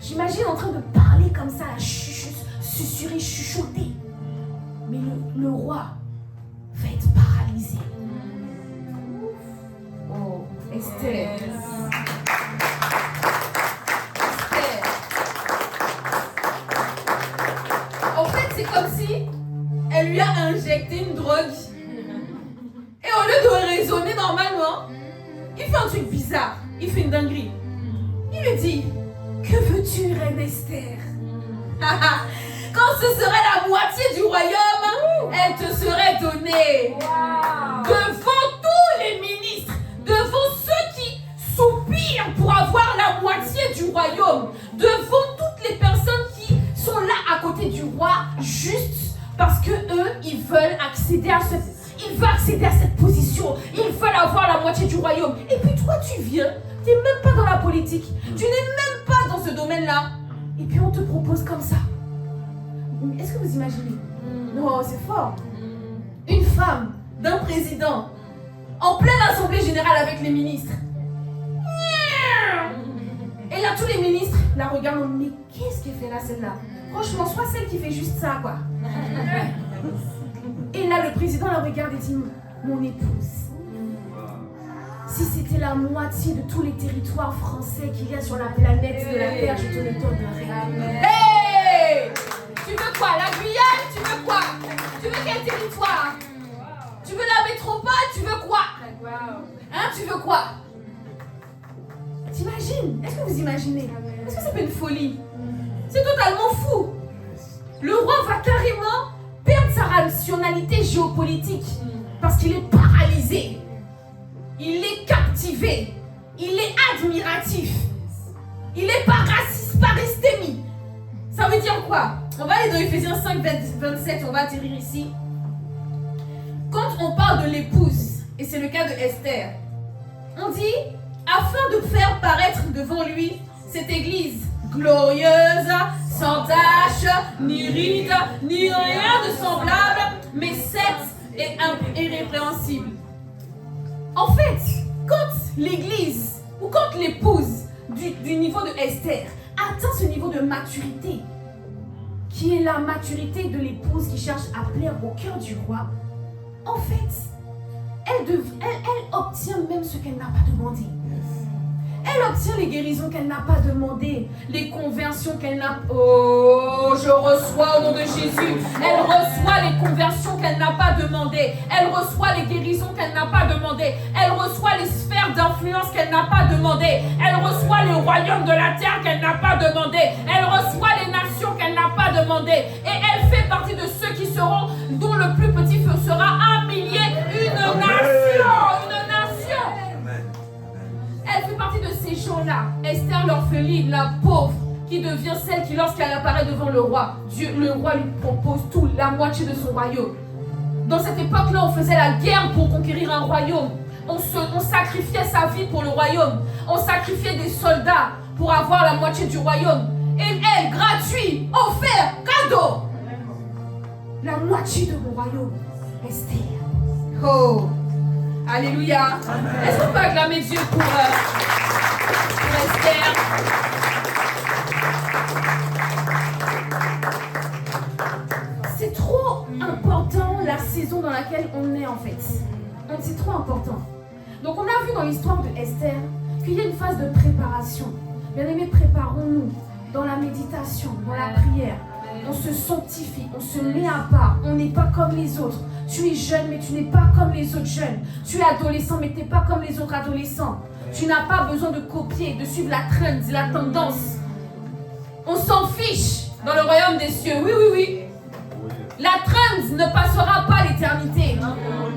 J'imagine en train de parler comme ça, susurrer, chuchoter. Mais le roi va être paralysé. Oh, Esther. En fait, c'est comme si elle lui a injecté une drogue. Et au lieu de raisonner normalement, il fait un truc bizarre. Il fait une dinguerie. Il lui dit, que veux-tu, reine Esther? Quand ce serait la moitié du royaume, elle te serait donnée. Devant tous les ministres, devant ceux qui soupirent pour avoir la moitié du royaume, devant toutes les personnes qui sont là à côté du roi, juste parce que eux, ils veulent accéder à cette position. Ils veulent avoir la moitié du royaume. Et puis toi, tu viens, tu n'es même pas dans la politique. Tu n'es même pas dans ce domaine-là. Et puis on te propose comme ça. Est-ce que vous imaginez? Non, c'est fort. Une femme d'un président en pleine assemblée générale avec les ministres. Et là, tous les ministres la regardent. Mais qu'est-ce qu'elle fait là, celle-là? Franchement, soit celle qui fait juste ça, quoi. Et là, le président la regarde et dit, mon épouse, si c'était la moitié de tous les territoires français qu'il y a sur la planète de la Terre, je te le donnerais. Hey! Tu veux quoi? La Guyane? Tu veux quoi? Tu veux quel territoire? Tu veux la métropole? Tu veux quoi? Hein? Tu veux quoi? T'imagines? Est-ce que vous imaginez? Est-ce que c'est pas une folie? C'est totalement fou. Le roi va carrément perdre sa rationalité géopolitique parce qu'il est paralysé. Il est captivé. Il est admiratif. Il est pas raciste, pas restémi. Ça veut dire quoi? On va aller dans Ephésiens 5, 27, on va atterrir ici. Quand on parle de l'épouse, et c'est le cas de Esther, on dit, afin de faire paraître devant lui cette église glorieuse, sans tache, ni ride, ni rien de semblable, mais sainte et irrépréhensible. En fait, quand l'église, ou quand l'épouse du niveau de Esther atteint ce niveau de maturité, qui est la maturité de l'épouse qui cherche à plaire au cœur du roi, en fait, elle obtient même ce qu'elle n'a pas demandé. Elle obtient les guérisons qu'elle n'a pas demandées, les conversions qu'elle n'a... Oh, je reçois au nom de Jésus. Elle reçoit les conversions qu'elle n'a pas demandées. Elle reçoit les guérisons qu'elle n'a pas demandées. Elle reçoit les sphères d'influence qu'elle n'a pas demandées. Elle reçoit les royaumes de la terre qu'elle n'a pas demandés. Elle reçoit les nations qu'elle n'a pas demandées. Et elle fait partie de ceux qui seront, dont le plus petit sera un millier, une nation. Elle fait partie de ces gens-là. Esther, l'orpheline, la pauvre, qui devient celle qui, lorsqu'elle apparaît devant le roi, le roi lui propose tout, la moitié de son royaume. Dans cette époque-là, on faisait la guerre pour conquérir un royaume. On sacrifiait sa vie pour le royaume. On sacrifiait des soldats pour avoir la moitié du royaume. Et elle, gratuit, offert, cadeau. La moitié de mon royaume. Esther. Oh. Alléluia. Est-ce qu'on peut acclamer Dieu pour Esther? C'est trop important la saison dans laquelle on est en fait. C'est trop important. Donc on a vu dans l'histoire de Esther qu'il y a une phase de préparation. Bien-aimés, préparons-nous dans la méditation, dans la prière. On se sanctifie, on se met à part, on n'est pas comme les autres. Tu es jeune, mais tu n'es pas comme les autres jeunes. Tu es adolescent, mais tu n'es pas comme les autres adolescents. Tu n'as pas besoin de copier, de suivre la trend, la tendance. On s'en fiche dans le royaume des cieux. Oui, oui, oui. La trend ne passera pas l'éternité.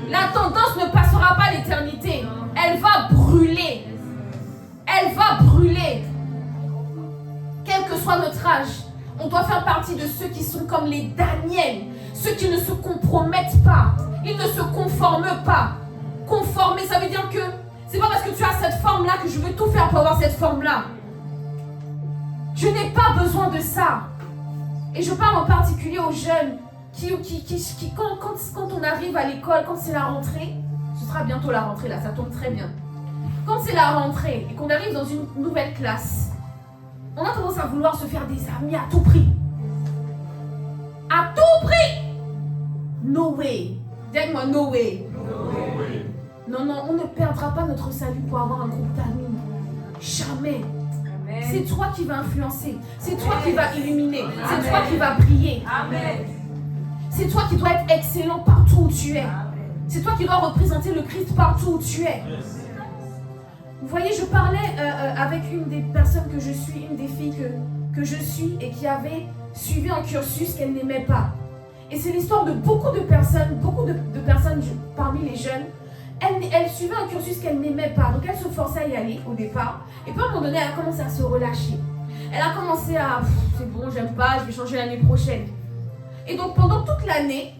La tendance ne passera pas l'éternité. Elle va brûler. Elle va brûler. Quel que soit notre âge. On doit faire partie de ceux qui sont comme les Daniel, ceux qui ne se compromettent pas, ils ne se conforment pas. Conformer, ça veut dire que c'est pas parce que tu as cette forme-là que je veux tout faire pour avoir cette forme-là. Je n'ai pas besoin de ça. Et je parle en particulier aux jeunes qui quand on arrive à l'école, quand c'est la rentrée, ce sera bientôt la rentrée là, ça tombe très bien. Quand c'est la rentrée et qu'on arrive dans une nouvelle classe, on a tendance à vouloir se faire des amis à tout prix. À tout prix! No way. Dis-moi no way. Non, non, on ne perdra pas notre salut pour avoir un groupe d'amis. Jamais. Amen. C'est toi qui vas influencer. C'est toi qui vas illuminer. C'est toi qui vas briller. Amen. C'est toi qui dois être excellent partout où tu es. C'est toi qui dois représenter le Christ partout où tu es. Vous voyez, je parlais avec une des personnes que je suis, une des filles que je suis et qui avait suivi un cursus qu'elle n'aimait pas. Et c'est l'histoire de beaucoup de personnes parmi les jeunes. Elle suivait un cursus qu'elle n'aimait pas, donc elle se forçait à y aller au départ. Et puis à un moment donné, elle a commencé à se relâcher. Elle a commencé à, c'est bon, j'aime pas, je vais changer l'année prochaine. Et donc pendant toute l'année,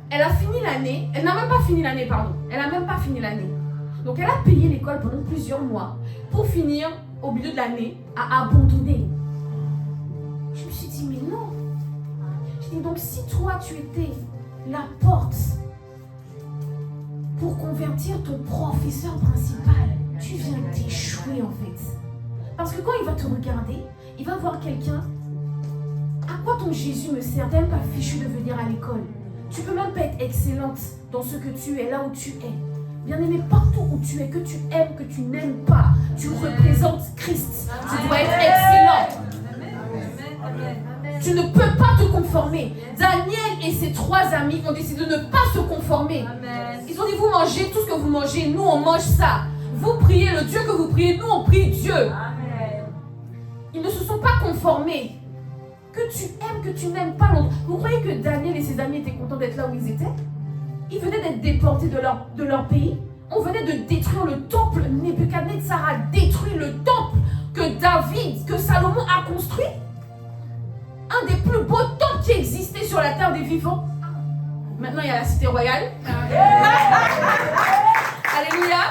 elle a fini l'année, elle n'a même pas fini l'année, pardon. Elle n'a même pas fini l'année. Donc elle a payé l'école pendant plusieurs mois pour finir au milieu de l'année à abandonner. Je me suis dit, mais non. Je dis, donc si toi tu étais la porte pour convertir ton professeur principal, tu viens d'échouer en fait. Parce que quand il va te regarder, il va voir quelqu'un. À quoi ton Jésus me sert? T'es même pas fichu de venir à l'école. Tu peux même pas être excellente dans ce que tu es, là où tu es. Bien-aimé, partout où tu es, que tu aimes, que tu n'aimes pas, tu représentes Christ. Tu dois être excellent. Tu ne peux pas te conformer. Daniel et ses 3 amis ont décidé de ne pas se conformer. Ils ont dit, vous mangez tout ce que vous mangez, nous on mange ça. Vous priez le Dieu que vous priez, nous on prie Dieu. Ils ne se sont pas conformés. Que tu aimes, que tu n'aimes pas l'autre. Vous croyez que Daniel et ses amis étaient contents d'être là où ils étaient? Ils venaient d'être déportés de leur pays. On venait de détruire le temple. Nebuchadnezzar a détruit le temple que Salomon a construit. Un des plus beaux temples qui existait sur la terre des vivants. Maintenant, il y a la cité royale. Alléluia.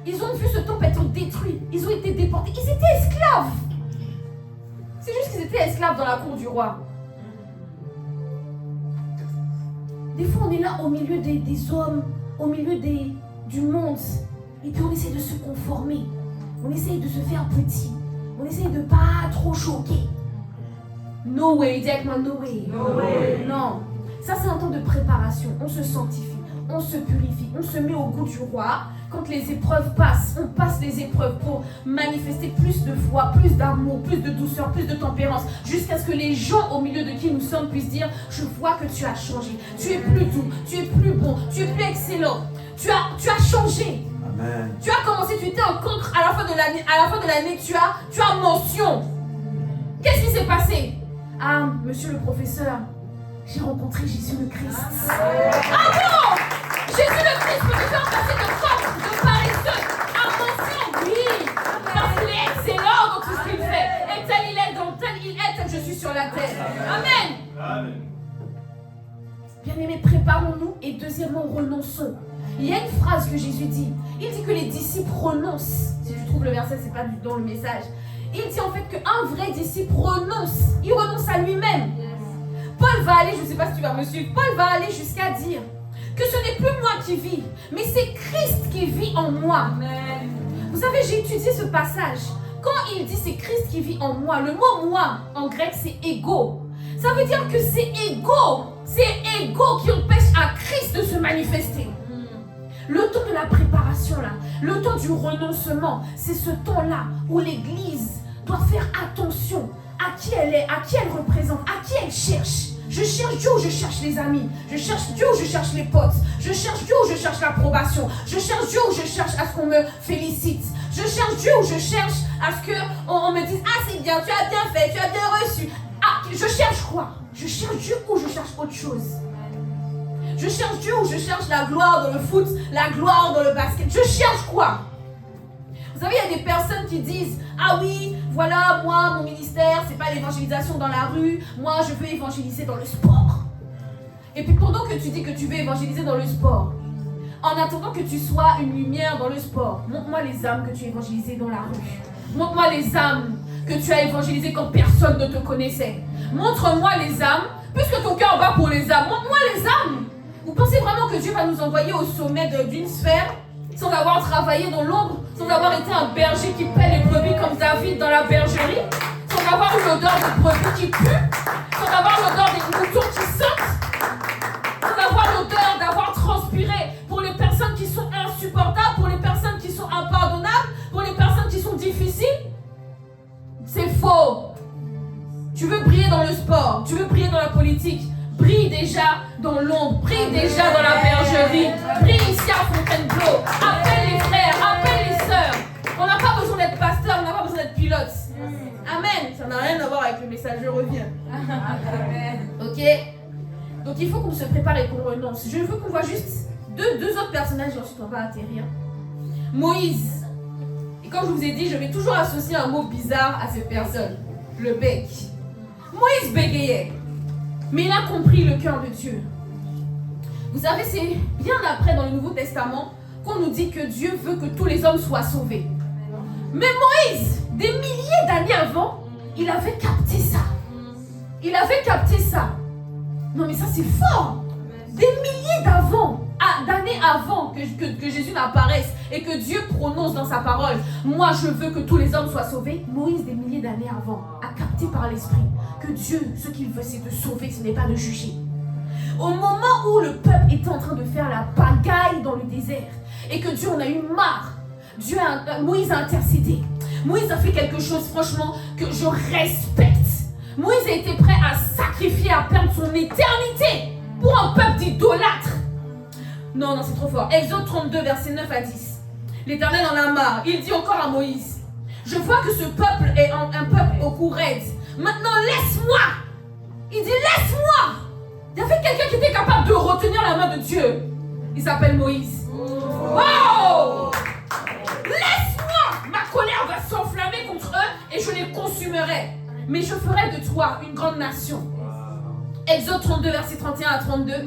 Ils ont vu ce temple être détruit. Ils ont été déportés. Ils étaient esclaves. C'est juste qu'ils étaient esclaves dans la cour du roi. Des fois, on est là au milieu des hommes, au milieu du monde. Et puis, on essaie de se conformer. On essaie de se faire petit. On essaie de pas trop choquer. No way, dis avec moi, no way. No way. Non. Ça, c'est un temps de préparation. On se sanctifie, on se purifie, on se met au goût du roi. quand les épreuves passent, on passe les épreuves pour manifester plus de foi, plus d'amour, plus de douceur, plus de tempérance, jusqu'à ce que les gens au milieu de qui nous sommes puissent dire, je vois que tu as changé, tu es plus doux, tu es plus bon, tu es plus excellent, tu as changé. Amen. Tu as commencé, tu étais en contre à la fin de l'année, tu as mention. Qu'est-ce qui s'est passé? Ah, monsieur le professeur, j'ai rencontré Jésus le Christ. Ah bon? Jésus le Christ peut te faire passer de force, de paresseux, à mention, oui, parce qu'il est excellent dans tout ce qu'il fait. Et tel il est, tel je suis sur la terre. Amen. Amen. Bien-aimés, préparons-nous et deuxièmement, renonçons. Il y a une phrase que Jésus dit. Il dit que les disciples renoncent. Si je trouve le verset, c'est pas dans le message. Il dit en fait qu'un vrai disciple renonce. Il renonce à lui-même. Paul va aller, je ne sais pas si tu vas me suivre, Paul va aller jusqu'à dire que ce n'est plus moi qui vis, mais c'est Christ qui vit en moi. Amen. Vous savez, j'ai étudié ce passage. Quand il dit c'est Christ qui vit en moi, le mot moi en grec c'est égo. Ça veut dire que c'est égo qui empêche à Christ de se manifester. Le temps de la préparation là, le temps du renoncement, c'est ce temps-là où l'Église doit faire attention à qui elle est, à qui elle représente, à qui elle cherche. Je cherche Dieu ou je cherche les amis. Je cherche Dieu ou je cherche les potes. Je cherche Dieu ou je cherche l'approbation. Je cherche Dieu ou je cherche à ce qu'on me félicite. Je cherche Dieu ou je cherche à ce qu'on me dise « Ah c'est bien, tu as bien fait, tu as bien reçu. » Ah, je cherche quoi? Je cherche Dieu ou je cherche autre chose? Je cherche Dieu ou je cherche la gloire dans le foot, la gloire dans le basket? Je cherche quoi? Vous savez, il y a des personnes qui disent « Ah oui, voilà, moi, mon ministère, c'est pas l'évangélisation dans la rue. Moi, je veux évangéliser dans le sport. » Et puis pendant que tu dis que tu veux évangéliser dans le sport, en attendant que tu sois une lumière dans le sport, montre-moi les âmes que tu as évangélisées dans la rue. Montre-moi les âmes que tu as évangélisées quand personne ne te connaissait. Montre-moi les âmes, puisque ton cœur bat pour les âmes, montre-moi les âmes. Vous pensez vraiment que Dieu va nous envoyer au sommet d'une sphère sans avoir travaillé dans l'ombre, sans avoir été un berger qui paie les brebis comme David dans la bergerie, sans avoir eu l'odeur des brebis qui puent, sans avoir l'odeur des moutons qui sautent, sans avoir l'odeur d'avoir transpiré pour les personnes qui sont insupportables, pour les personnes qui sont impardonnables, pour les personnes qui sont difficiles? C'est faux. Tu veux briller dans le sport, tu veux briller dans la politique, brille déjà dans l'ombre, brille déjà dans la bergerie, brille ici à Fontainebleau, appelle les frères, appelle les sœurs. On n'a pas besoin d'être pasteur, on n'a pas besoin d'être pilote. Amen. Ça n'a rien à voir avec le message, je reviens. Ok? Donc il faut qu'on se prépare et qu'on renonce. Je veux qu'on voit juste deux autres personnages et ensuite on va atterrir. Moïse. Et comme je vous ai dit, je vais toujours associer un mot bizarre à cette personne. Le bec. Moïse bégayait. Mais il a compris le cœur de Dieu. Vous savez, c'est bien après dans le Nouveau Testament qu'on nous dit que Dieu veut que tous les hommes soient sauvés. Mais Moïse, des milliers d'années avant, il avait capté ça. Il avait capté ça. Non mais ça c'est fort. Des milliers d'années avant que Jésus n'apparaisse et que Dieu prononce dans sa parole, moi je veux que tous les hommes soient sauvés. Moïse, des milliers d'années avant, a capté par l'Esprit que Dieu, ce qu'il veut, c'est de sauver, ce n'est pas de juger. Au moment où le peuple était en train de faire la pagaille dans le désert et que Dieu en a eu marre, Moïse a intercédé. Moïse a fait quelque chose, franchement, que je respecte. Moïse a été prêt à sacrifier, à perdre son éternité pour un peuple d'idolâtres. Non, c'est trop fort. Exode 32, versets 9 à 10. L'Éternel en a marre. Il dit encore à Moïse, je vois que ce peuple est un peuple au cou raide. Maintenant, laisse-moi. Il dit, laisse-moi. Il y avait quelqu'un qui était capable de retenir la main de Dieu. Il s'appelle Moïse. Wow! Laisse-moi. Ma colère va s'enflammer contre eux et je les consumerai. Mais je ferai de toi une grande nation. Exode 32, versets 31 à 32,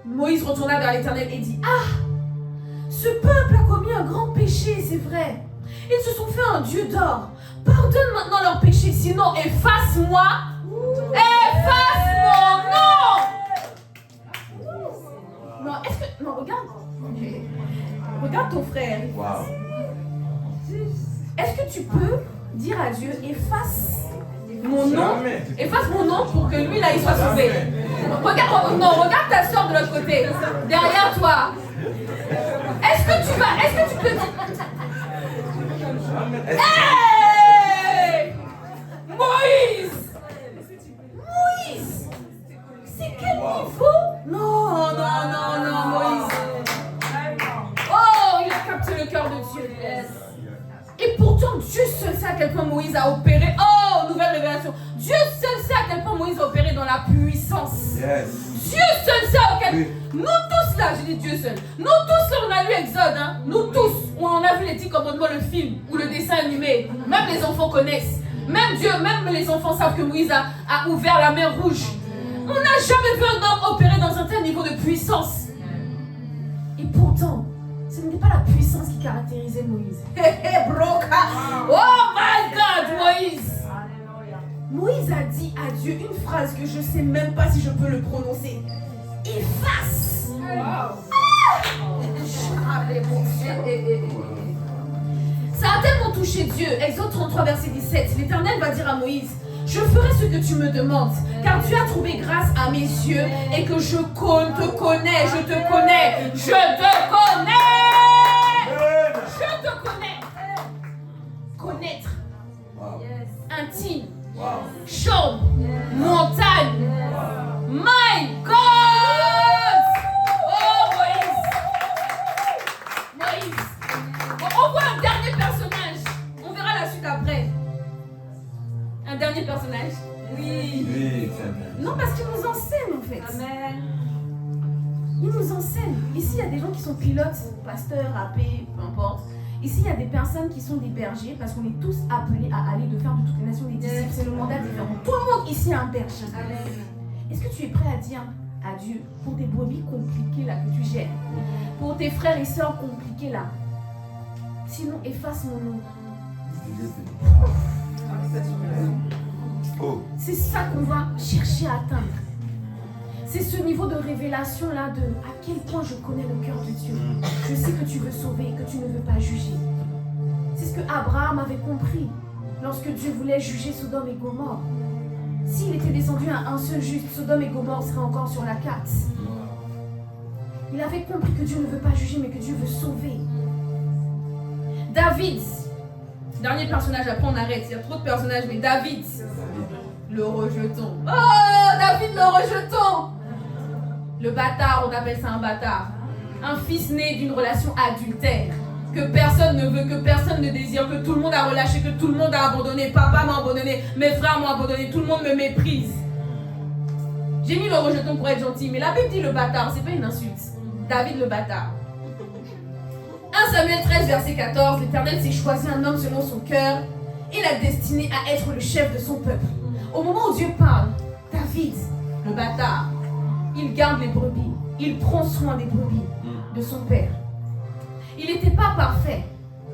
Moïse retourna vers l'Éternel et dit, ah, ce peuple a commis un grand péché, c'est vrai. Ils se sont fait un dieu d'or. Pardonne maintenant leurs péchés, sinon efface-moi. Efface mon nom. Non, non, regarde. Regarde ton frère. Wow. Est-ce que tu peux dire à Dieu, efface mon nom pour que lui là il soit sauvé? Regarde ta soeur de l'autre côté, derrière toi. Est-ce que tu peux dire... Hey! Moïse! C'est quel niveau? Non, Moïse. Oh, il a capté le cœur de Dieu. Et pourtant, Dieu seul sait à quel point Moïse a opéré. Oh, nouvelle révélation. Dieu seul sait à quel point Moïse a opéré dans la puissance. Dieu seul sait à quel point. Nous tous là, je dis Dieu seul. Nous tous là, on a lu Exode. Hein? Nous tous, on a vu les 10 commandements, le film ou le dessin animé. Même les enfants connaissent. Même Dieu, même les enfants savent que Moïse a ouvert la mer rouge. On n'a jamais vu un homme opérer dans un tel niveau de puissance. Et pourtant, ce n'était pas la puissance qui caractérisait Moïse. Oh my God, Moïse. Moïse a dit à Dieu une phrase que je ne sais même pas si je peux le prononcer. Efface. Ça a tellement touché Dieu. Exode 33, verset 17. L'Éternel va dire à Moïse: je ferai ce que tu me demandes, car tu as trouvé grâce à mes yeux et que je te connais, je te connais, je te connais. Je te connais. Connaître. Intime. Chambre. Montagne. My God. Oh Moïse. Bon, on voit un dernier personnage. On verra la suite après. Un dernier personnage. Oui. Non, parce qu'il nous enseigne en fait. Amen. Il nous enseigne. Ici, il y a des gens qui sont pilotes, pasteurs, AP, peu importe. Ici, il y a des personnes qui sont des bergers parce qu'on est tous appelés à aller de faire de toutes les nations des disciples. C'est le mandat différent. Tout le monde ici a un berger. Amen. Est-ce que tu es prêt à dire à Dieu pour tes brebis compliquées là que tu gères, pour tes frères et sœurs compliqués là, sinon efface mon nom. C'est ça qu'on va chercher à atteindre. C'est ce niveau de révélation là de à quel point je connais le cœur de Dieu. Je sais que tu veux sauver et que tu ne veux pas juger. C'est ce que Abraham avait compris lorsque Dieu voulait juger Sodome et Gomorrhe. S'il était descendu à un seul juste, Sodome et Gomorrhe seraient encore sur la carte. Il avait compris que Dieu ne veut pas juger mais que Dieu veut sauver. David, dernier personnage, après on arrête, il y a trop de personnages, mais David, le rejeton. Oh, David le rejeton. Le bâtard, on appelle ça un bâtard. Un fils né d'une relation adultère, que personne ne veut, que personne ne désire, que tout le monde a relâché, que tout le monde a abandonné. Papa m'a abandonné, mes frères m'ont abandonné, tout le monde me méprise. J'ai mis le rejeton pour être gentil, mais la Bible dit le bâtard, c'est pas une insulte. David le bâtard. 1 Samuel 13, verset 14, l'Éternel s'est choisi un homme selon son cœur et l'a destiné à être le chef de son peuple. Au moment où Dieu parle, David, le bâtard, il garde les brebis, il prend soin des brebis de son père. Il n'était pas parfait,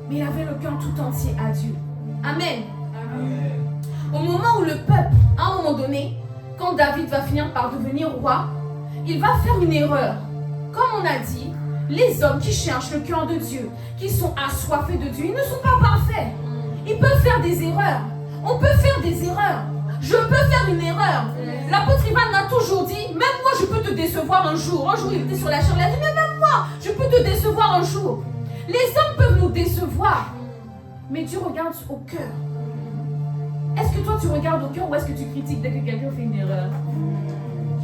mais il avait le cœur tout entier à Dieu. Amen. Amen. Au moment où le peuple, à un moment donné, quand David va finir par devenir roi, il va faire une erreur. Comme on a dit, les hommes qui cherchent le cœur de Dieu, qui sont assoiffés de Dieu, ils ne sont pas parfaits. Ils peuvent faire des erreurs. On peut faire des erreurs. Je peux faire une erreur. L'apôtre Ivan m'a toujours dit, même moi je peux te décevoir un jour. Un jour il était sur la chair, il a dit, mais même moi je peux te décevoir un jour. Les hommes peuvent nous décevoir, mais Dieu regarde au cœur. Est-ce que toi tu regardes au cœur ou est-ce que tu critiques dès que quelqu'un fait une erreur?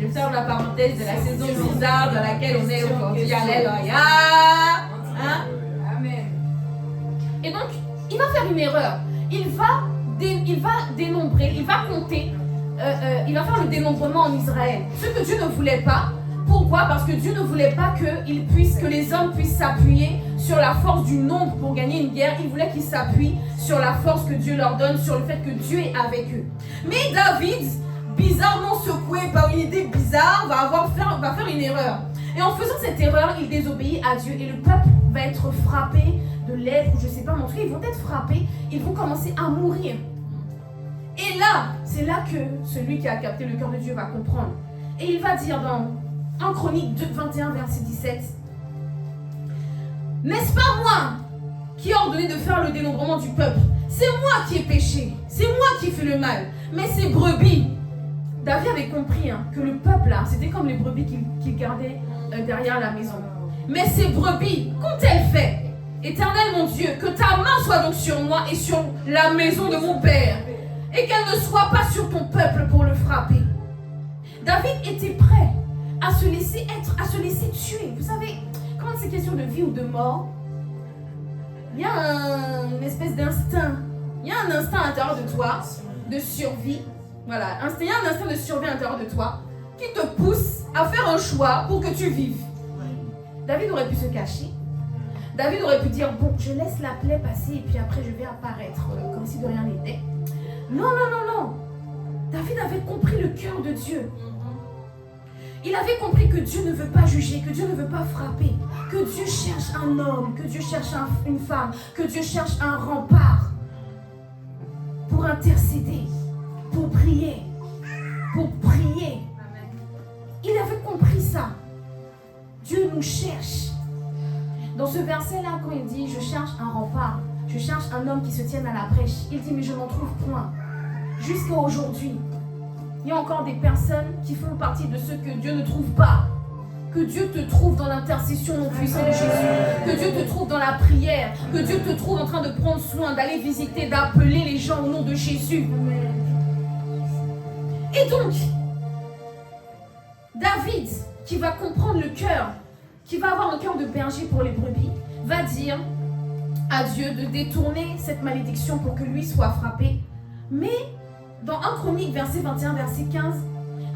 Je ferme la parenthèse de la saison bizarre dans laquelle on est aujourd'hui. Alléluia. Hein? Amen. Et donc, il va faire une erreur. Il va dénombrer, il va compter, il va faire le dénombrement en Israël. Ce que Dieu ne voulait pas. Pourquoi? Parce que Dieu ne voulait pas que les hommes puissent s'appuyer sur la force du nombre pour gagner une guerre. Il voulait qu'ils s'appuient sur la force que Dieu leur donne, sur le fait que Dieu est avec eux. Mais David, bizarrement secoué par une idée bizarre, va faire une erreur. Et en faisant cette erreur, il désobéit à Dieu et le peuple va être frappé de lèpre ou je ne sais pas, mais en tout cas, ils vont être frappés, ils vont commencer à mourir. Et là, c'est là que celui qui a capté le cœur de Dieu va comprendre. Et il va dire dans 1 Chronique 21, verset 17, « N'est-ce pas moi qui ai ordonné de faire le dénombrement du peuple? C'est moi qui ai péché, c'est moi qui ai fait le mal, mais ces brebis. » David avait compris que le peuple, là, c'était comme les brebis qu'il gardait derrière la maison. Mais ces brebis, qu'ont-elles fait? Éternel mon Dieu, que ta main soit donc sur moi et sur la maison de mon père, et qu'elle ne soit pas sur ton peuple pour le frapper. David était prêt à se laisser tuer. Vous savez, quand c'est question de vie ou de mort, il y a une espèce d'instinct. Il y a un instinct à l'intérieur de toi, de survie. Voilà, il y a un instinct de survie à l'intérieur de toi qui te pousse à faire un choix pour que tu vives. David aurait pu se cacher. David aurait pu dire, bon, je laisse la plaie passer et puis après je vais apparaître comme si de rien n'était. Non, non, non, non. David avait compris le cœur de Dieu. Il avait compris que Dieu ne veut pas juger, que Dieu ne veut pas frapper, que Dieu cherche un homme, que Dieu cherche une femme, que Dieu cherche un rempart pour intercéder, pour prier, pour prier. Il avait compris ça. Dieu nous cherche. Dans ce verset-là, quand il dit « Je cherche un rempart, je cherche un homme qui se tienne à la brèche », il dit « Mais je n'en trouve point. » Jusqu'à aujourd'hui, il y a encore des personnes qui font partie de ceux que Dieu ne trouve pas. Que Dieu te trouve dans l'intercession non puissante de Jésus. Que Dieu te trouve dans la prière. Que Dieu te trouve en train de prendre soin, d'aller visiter, d'appeler les gens au nom de Jésus. Et donc, David, qui va comprendre le cœur, qui va avoir un cœur de berger pour les brebis, va dire à Dieu de détourner cette malédiction pour que lui soit frappé. Mais dans 1 Chronique, verset 21, verset 15,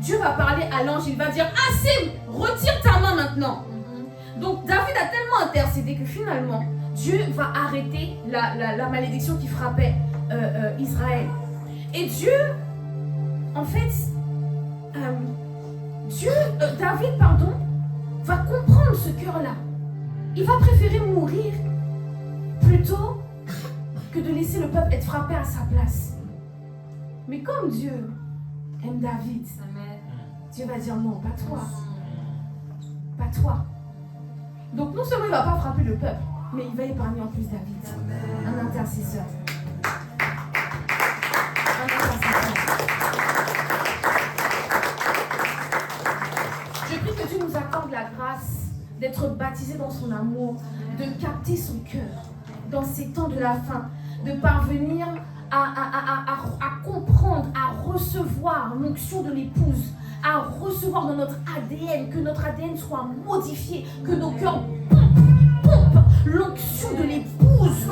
Dieu va parler à l'ange, il va dire « Assez, retire ta main maintenant !» Donc David a tellement intercédé que finalement, Dieu va arrêter la malédiction qui frappait Israël. Et Dieu, en fait, David, va comprendre ce cœur-là. Il va préférer mourir plutôt que de laisser le peuple être frappé à sa place. Mais comme Dieu aime David, Dieu va dire non, pas toi. Pas toi. Donc non seulement il ne va pas frapper le peuple, mais il va épargner en plus David. Un intercesseur. Je prie que Dieu nous accorde la grâce d'être baptisés dans son amour, de capter son cœur dans ces temps de la fin, de parvenir à comprendre, à recevoir l'onction de l'épouse, à recevoir dans notre ADN, que notre ADN soit modifié, que nos cœurs pompent l'onction de l'épouse,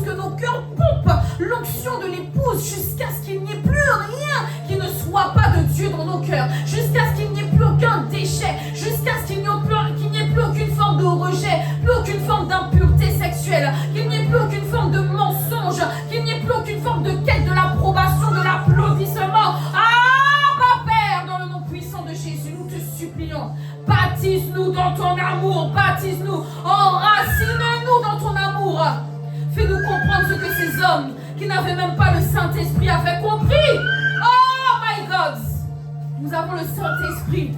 que nos cœurs pompent l'onction de l'épouse jusqu'à ce qu'il n'y ait plus rien qui ne soit pas de Dieu dans nos cœurs, jusqu'à ce qu'il n'y ait plus aucun déchet, jusqu'à ce qu'il n'y ait plus aucune forme de rejet, plus aucune forme d'impureté sexuelle, qu'il n'y ait plus aucune forme de mensonge, qu'il n'y ait plus aucune forme de quête de l'approbation, de l'applaudissement. Père, dans le nom puissant de Jésus, nous te supplions, baptise-nous dans ton amour, baptise-nous, enracine-nous dans ton amour. Fais-nous comprendre ce que ces hommes qui n'avaient même pas le Saint-Esprit avaient compris. Oh my God! Nous avons le Saint-Esprit.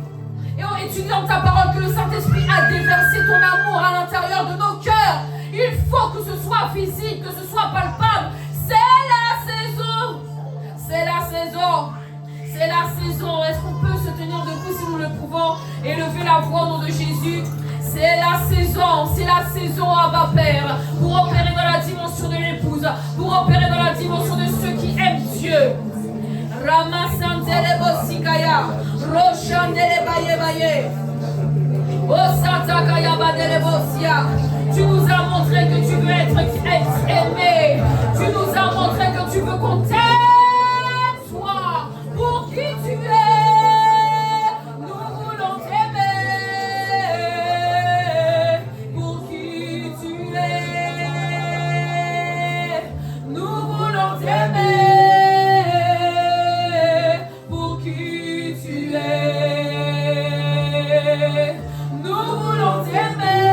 Et on étudie dans ta parole que le Saint-Esprit a déversé ton amour à l'intérieur de nos cœurs. Il faut que ce soit physique, que ce soit palpable. C'est la saison. C'est la saison. C'est la saison. Est-ce qu'on peut se tenir debout si nous le pouvons et lever la voix au nom de Jésus? C'est la saison, Abba Père, pour opérer dans la dimension de l'épouse, pour opérer dans la dimension de ceux qui aiment Dieu. Ramasandele Bosikaya, Roshandele Baye Baye, Osatakaya Badele Bosia. Tu nous as montré que tu veux être aimé. Tu nous as montré que tu veux qu'on t'aime. Pour qui tu es, nous voulons t'aimer. Pour qui tu es, nous voulons t'aimer. Pour qui tu es, nous voulons t'aimer.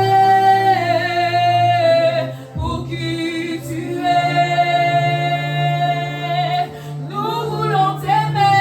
Pour qui tu es, nous voulons t'aimer.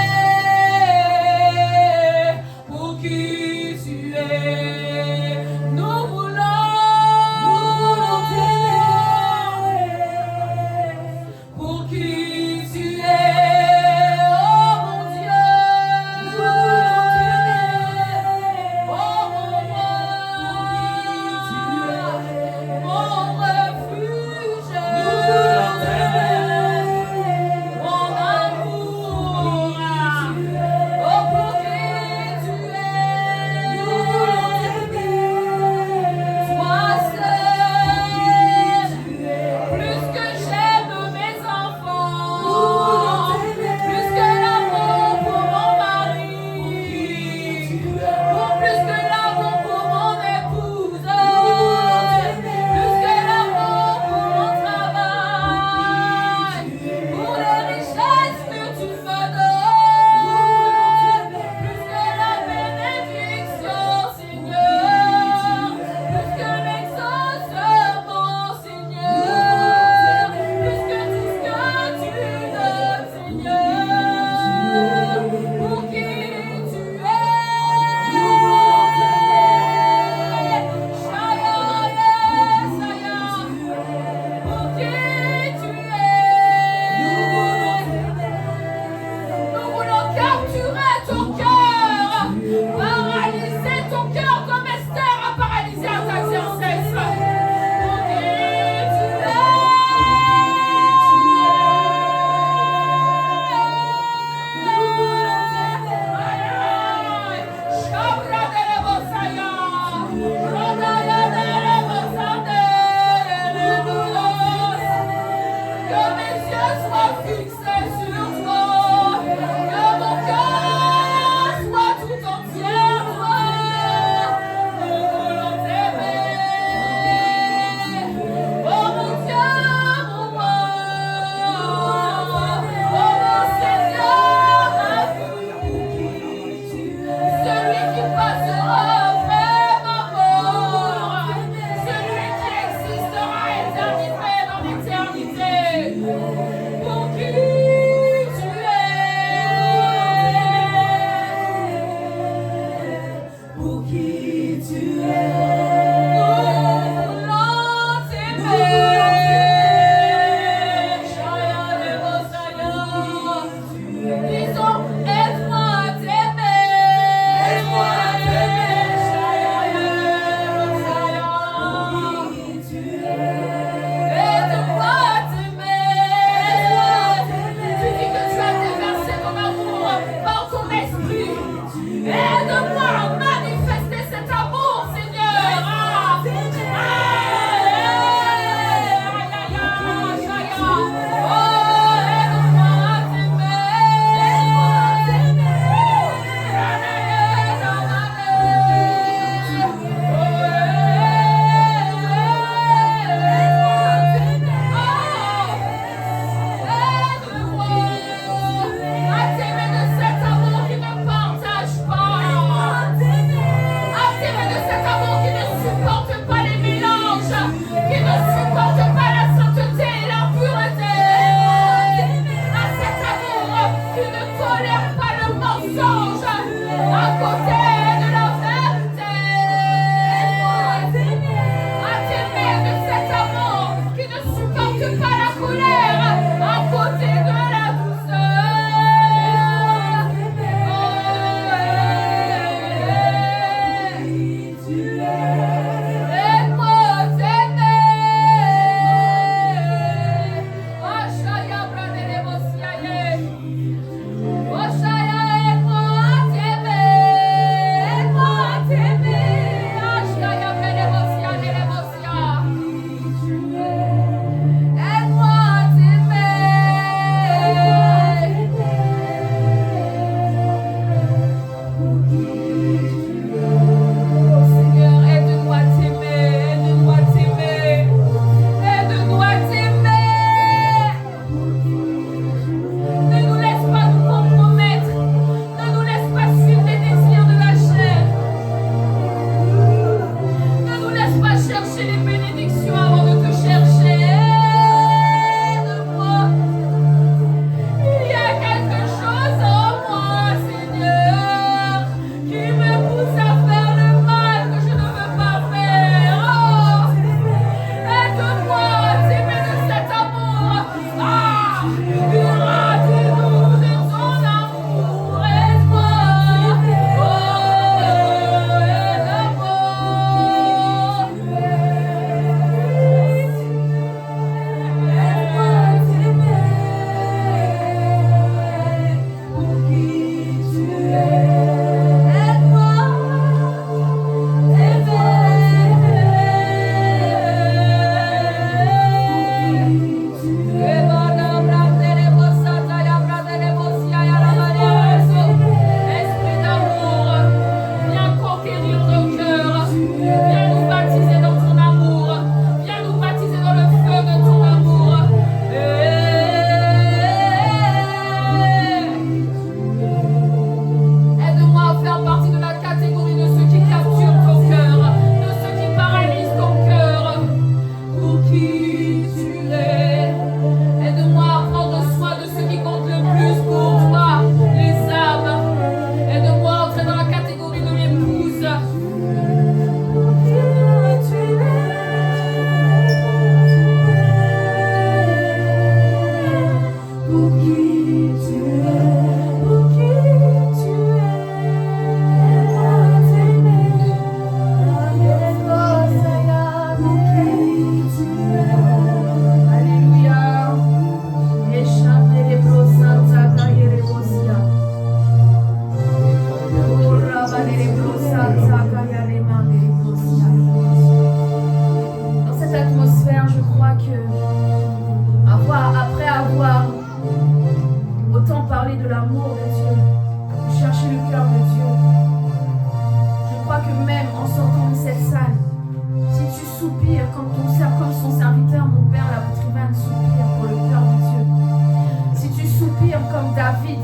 David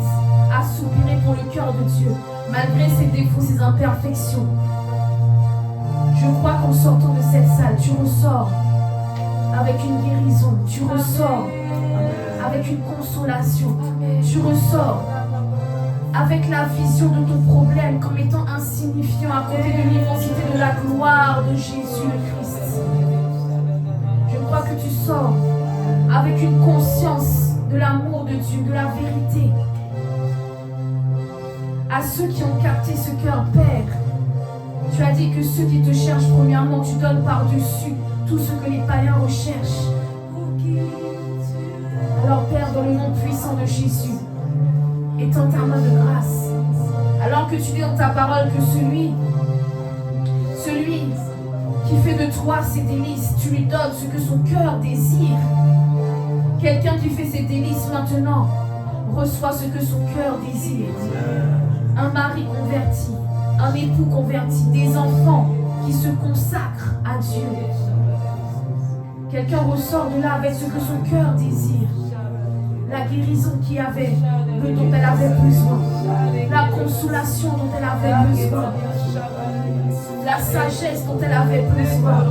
a soupiré pour le cœur de Dieu, malgré ses défauts, ses imperfections. Je crois qu'en sortant de cette salle, tu ressors avec une guérison, tu ressors avec une consolation, tu ressors avec la vision de ton problème comme étant insignifiant à côté de l'immensité de la gloire de Jésus le Christ. Je crois que tu sors avec une conscience de l'amour de Dieu, de la vérité. À ceux qui ont capté ce cœur, Père, tu as dit que ceux qui te cherchent premièrement, tu donnes par-dessus tout ce que les païens recherchent. Alors Père, dans le nom puissant de Jésus, étends ta main de grâce. Alors que tu dis dans ta parole que celui qui fait de toi ses délices, tu lui donnes ce que son cœur désire. Quelqu'un qui fait ses délices maintenant reçoit ce que son cœur désire. Un mari converti, un époux converti, des enfants qui se consacrent à Dieu. Quelqu'un ressort de là avec ce que son cœur désire. La guérison dont elle avait besoin. La consolation dont elle avait besoin. La sagesse dont elle avait besoin.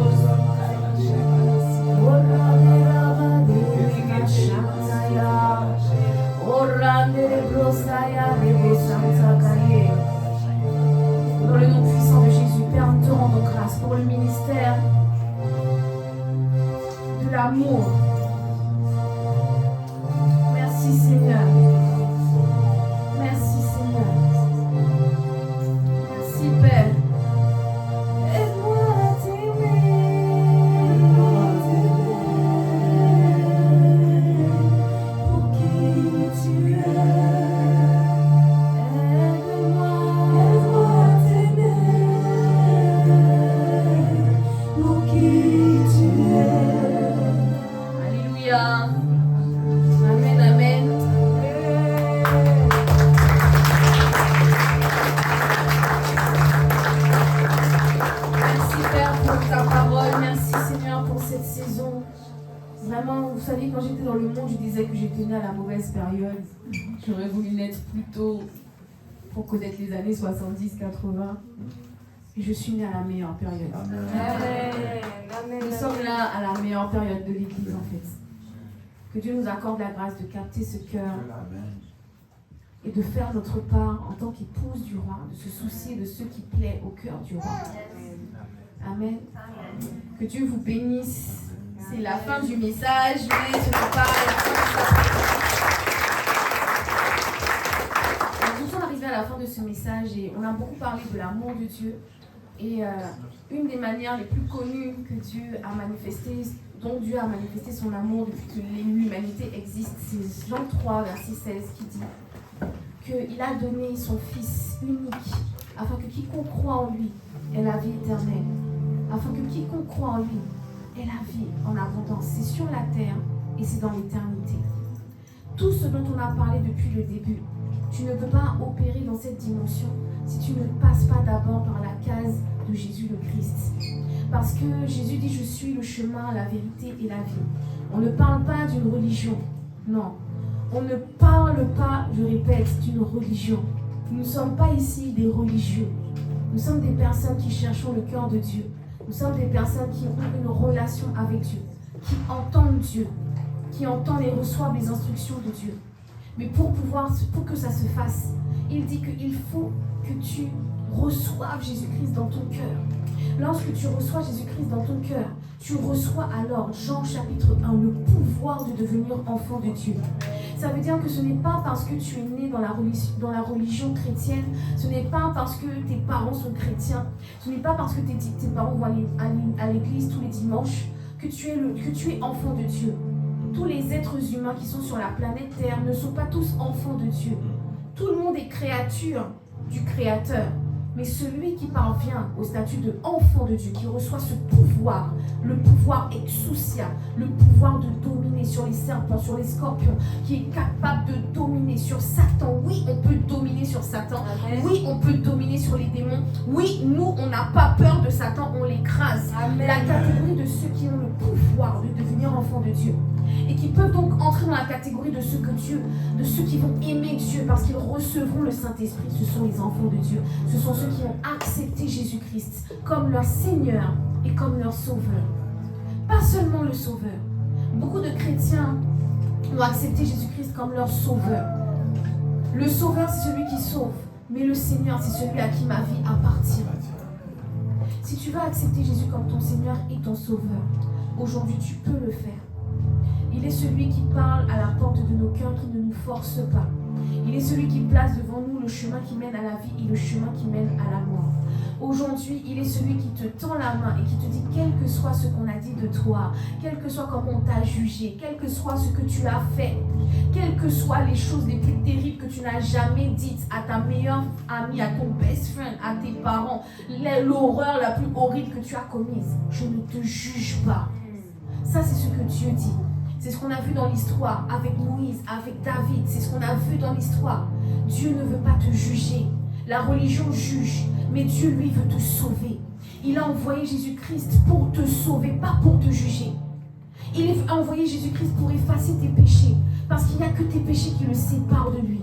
Dans le nom puissant de Jésus, Père, nous te rendons grâce pour le ministère de l'amour. Merci Seigneur. Merci Seigneur. Merci Père. Aide-moi à t'aimer. Pour qui tu es. Aide-moi à t'aimer. Pour qui tu es. Alléluia. Amen, amen. Merci Père pour ta parole. Merci Seigneur pour cette saison. Vraiment, vous savez, quand j'étais dans le monde, je disais que j'étais née à la mauvaise période. J'aurais voulu naître plus tôt pour connaître les années 70-80. Et je suis née à la meilleure période. Amen. Nous sommes là à la meilleure période de l'Église en fait. Que Dieu nous accorde la grâce de capter ce cœur et de faire notre part en tant qu'épouse du roi, de se soucier de ce qui plaît au cœur du roi. Amen. Que Dieu vous bénisse. C'est la fin du message, mais ce n'est pas la fin de Nous sommes arrivés à la fin de ce message et on a beaucoup parlé de l'amour de Dieu. Et une des manières les plus connues que Dieu a manifesté, dont Dieu a manifesté son amour depuis que l'humanité existe, c'est Jean 3, verset 16, qui dit qu'il a donné son Fils unique, afin que quiconque croit en lui ait la vie éternelle, afin que quiconque croit en lui ait la vie en abondance. C'est sur la terre et c'est dans l'éternité. Tout ce dont on a parlé depuis le début, tu ne peux pas opérer dans cette dimension si tu ne passes pas d'abord par la case de Jésus le Christ. Parce que Jésus dit « Je suis le chemin, la vérité et la vie ». On ne parle pas d'une religion, non. On ne parle pas, je répète, d'une religion. Nous ne sommes pas ici des religieux. Nous sommes des personnes qui cherchons le cœur de Dieu. Nous sommes des personnes qui ont une relation avec Dieu, qui entendent Dieu, qui entendent et reçoivent les instructions de Dieu. Mais pour que ça se fasse, il dit qu'il faut que tu reçoives Jésus-Christ dans ton cœur. Lorsque tu reçois Jésus-Christ dans ton cœur, tu reçois alors, Jean chapitre 1, le pouvoir de devenir enfant de Dieu. Ça veut dire que ce n'est pas parce que tu es né dans la religion chrétienne, ce n'est pas parce que tes parents sont chrétiens, ce n'est pas parce que tes parents vont aller à l'église tous les dimanches que tu es enfant de Dieu. Tous les êtres humains qui sont sur la planète Terre ne sont pas tous enfants de Dieu. Tout le monde est créature du Créateur. Mais celui qui parvient au statut de enfant de Dieu, qui reçoit ce pouvoir, le pouvoir exousia, le pouvoir de dominer sur les serpents, sur les scorpions, qui est capable de dominer sur Satan. Oui, on peut dominer sur Satan. Amen. Oui, on peut dominer sur les démons. Oui, nous, on n'a pas peur de Satan, on l'écrase. La catégorie de ceux qui ont le pouvoir de devenir enfants de Dieu. Et qui peuvent donc entrer dans la catégorie de ceux qui vont aimer Dieu parce qu'ils recevront le Saint-Esprit. Ce sont les enfants de Dieu. Ce sont ceux ceux qui ont accepté Jésus-Christ comme leur Seigneur et comme leur Sauveur. Pas seulement le Sauveur. Beaucoup de chrétiens ont accepté Jésus-Christ comme leur Sauveur. Le Sauveur, c'est celui qui sauve, mais le Seigneur, c'est celui à qui ma vie appartient. Si tu veux accepter Jésus comme ton Seigneur et ton Sauveur, aujourd'hui tu peux le faire. Il est celui qui parle à la porte de nos cœurs, qui ne nous force pas. Il est celui qui place devant nous le chemin qui mène à la vie et le chemin qui mène à la mort. Aujourd'hui, il est celui qui te tend la main et qui te dit, quel que soit ce qu'on a dit de toi, quel que soit comment on t'a jugé, quel que soit ce que tu as fait, quelles que soient les choses les plus terribles que tu n'as jamais dites à ta meilleure amie, à ton best friend, à tes parents, l'horreur la plus horrible que tu as commise, je ne te juge pas. Ça, c'est ce que Dieu dit. C'est ce qu'on a vu dans l'histoire avec Moïse, avec David. C'est ce qu'on a vu dans l'histoire. Dieu ne veut pas te juger. La religion juge, mais Dieu, lui, veut te sauver. Il a envoyé Jésus-Christ pour te sauver, pas pour te juger. Il a envoyé Jésus-Christ pour effacer tes péchés, parce qu'il n'y a que tes péchés qui le séparent de lui.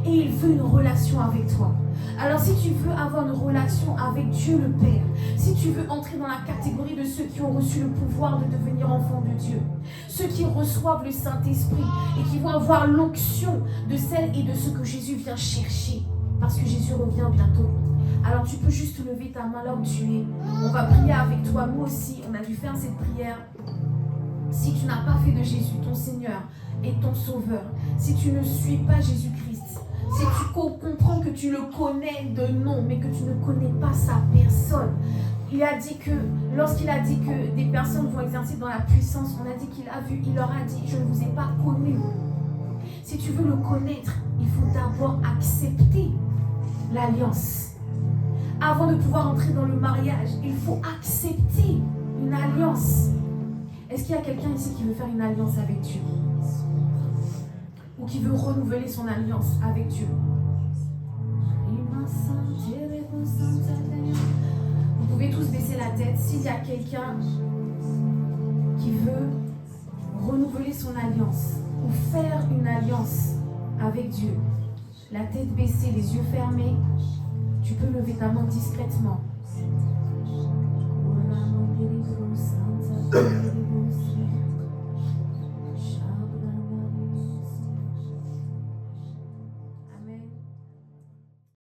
Et il veut une relation avec toi. Alors si tu veux avoir une relation avec Dieu le Père, si tu veux entrer dans la catégorie de ceux qui ont reçu le pouvoir de devenir enfants de Dieu, ceux qui reçoivent le Saint-Esprit et qui vont avoir l'onction de celles et de ceux que Jésus vient chercher, parce que Jésus revient bientôt. Alors tu peux juste lever ta main là où tu es. On va prier avec toi. Nous aussi, on a dû faire cette prière. Si tu n'as pas fait de Jésus ton Seigneur et ton Sauveur, si tu ne suis pas Jésus-Christ, si tu comprends que tu le connais de nom, mais que tu ne connais pas sa personne. Il a dit que, lorsqu'il a dit que des personnes vont exercer dans la puissance, on a dit qu'il a vu, il leur a dit, je ne vous ai pas connu. Si tu veux le connaître, il faut d'abord accepter l'alliance. Avant de pouvoir entrer dans le mariage, il faut accepter une alliance. Est-ce qu'il y a quelqu'un ici qui veut faire une alliance avec Dieu? Ou qui veut renouveler son alliance avec Dieu? Vous pouvez tous baisser la tête. S'il y a quelqu'un qui veut renouveler son alliance ou faire une alliance avec Dieu, la tête baissée, les yeux fermés, tu peux lever ta main discrètement.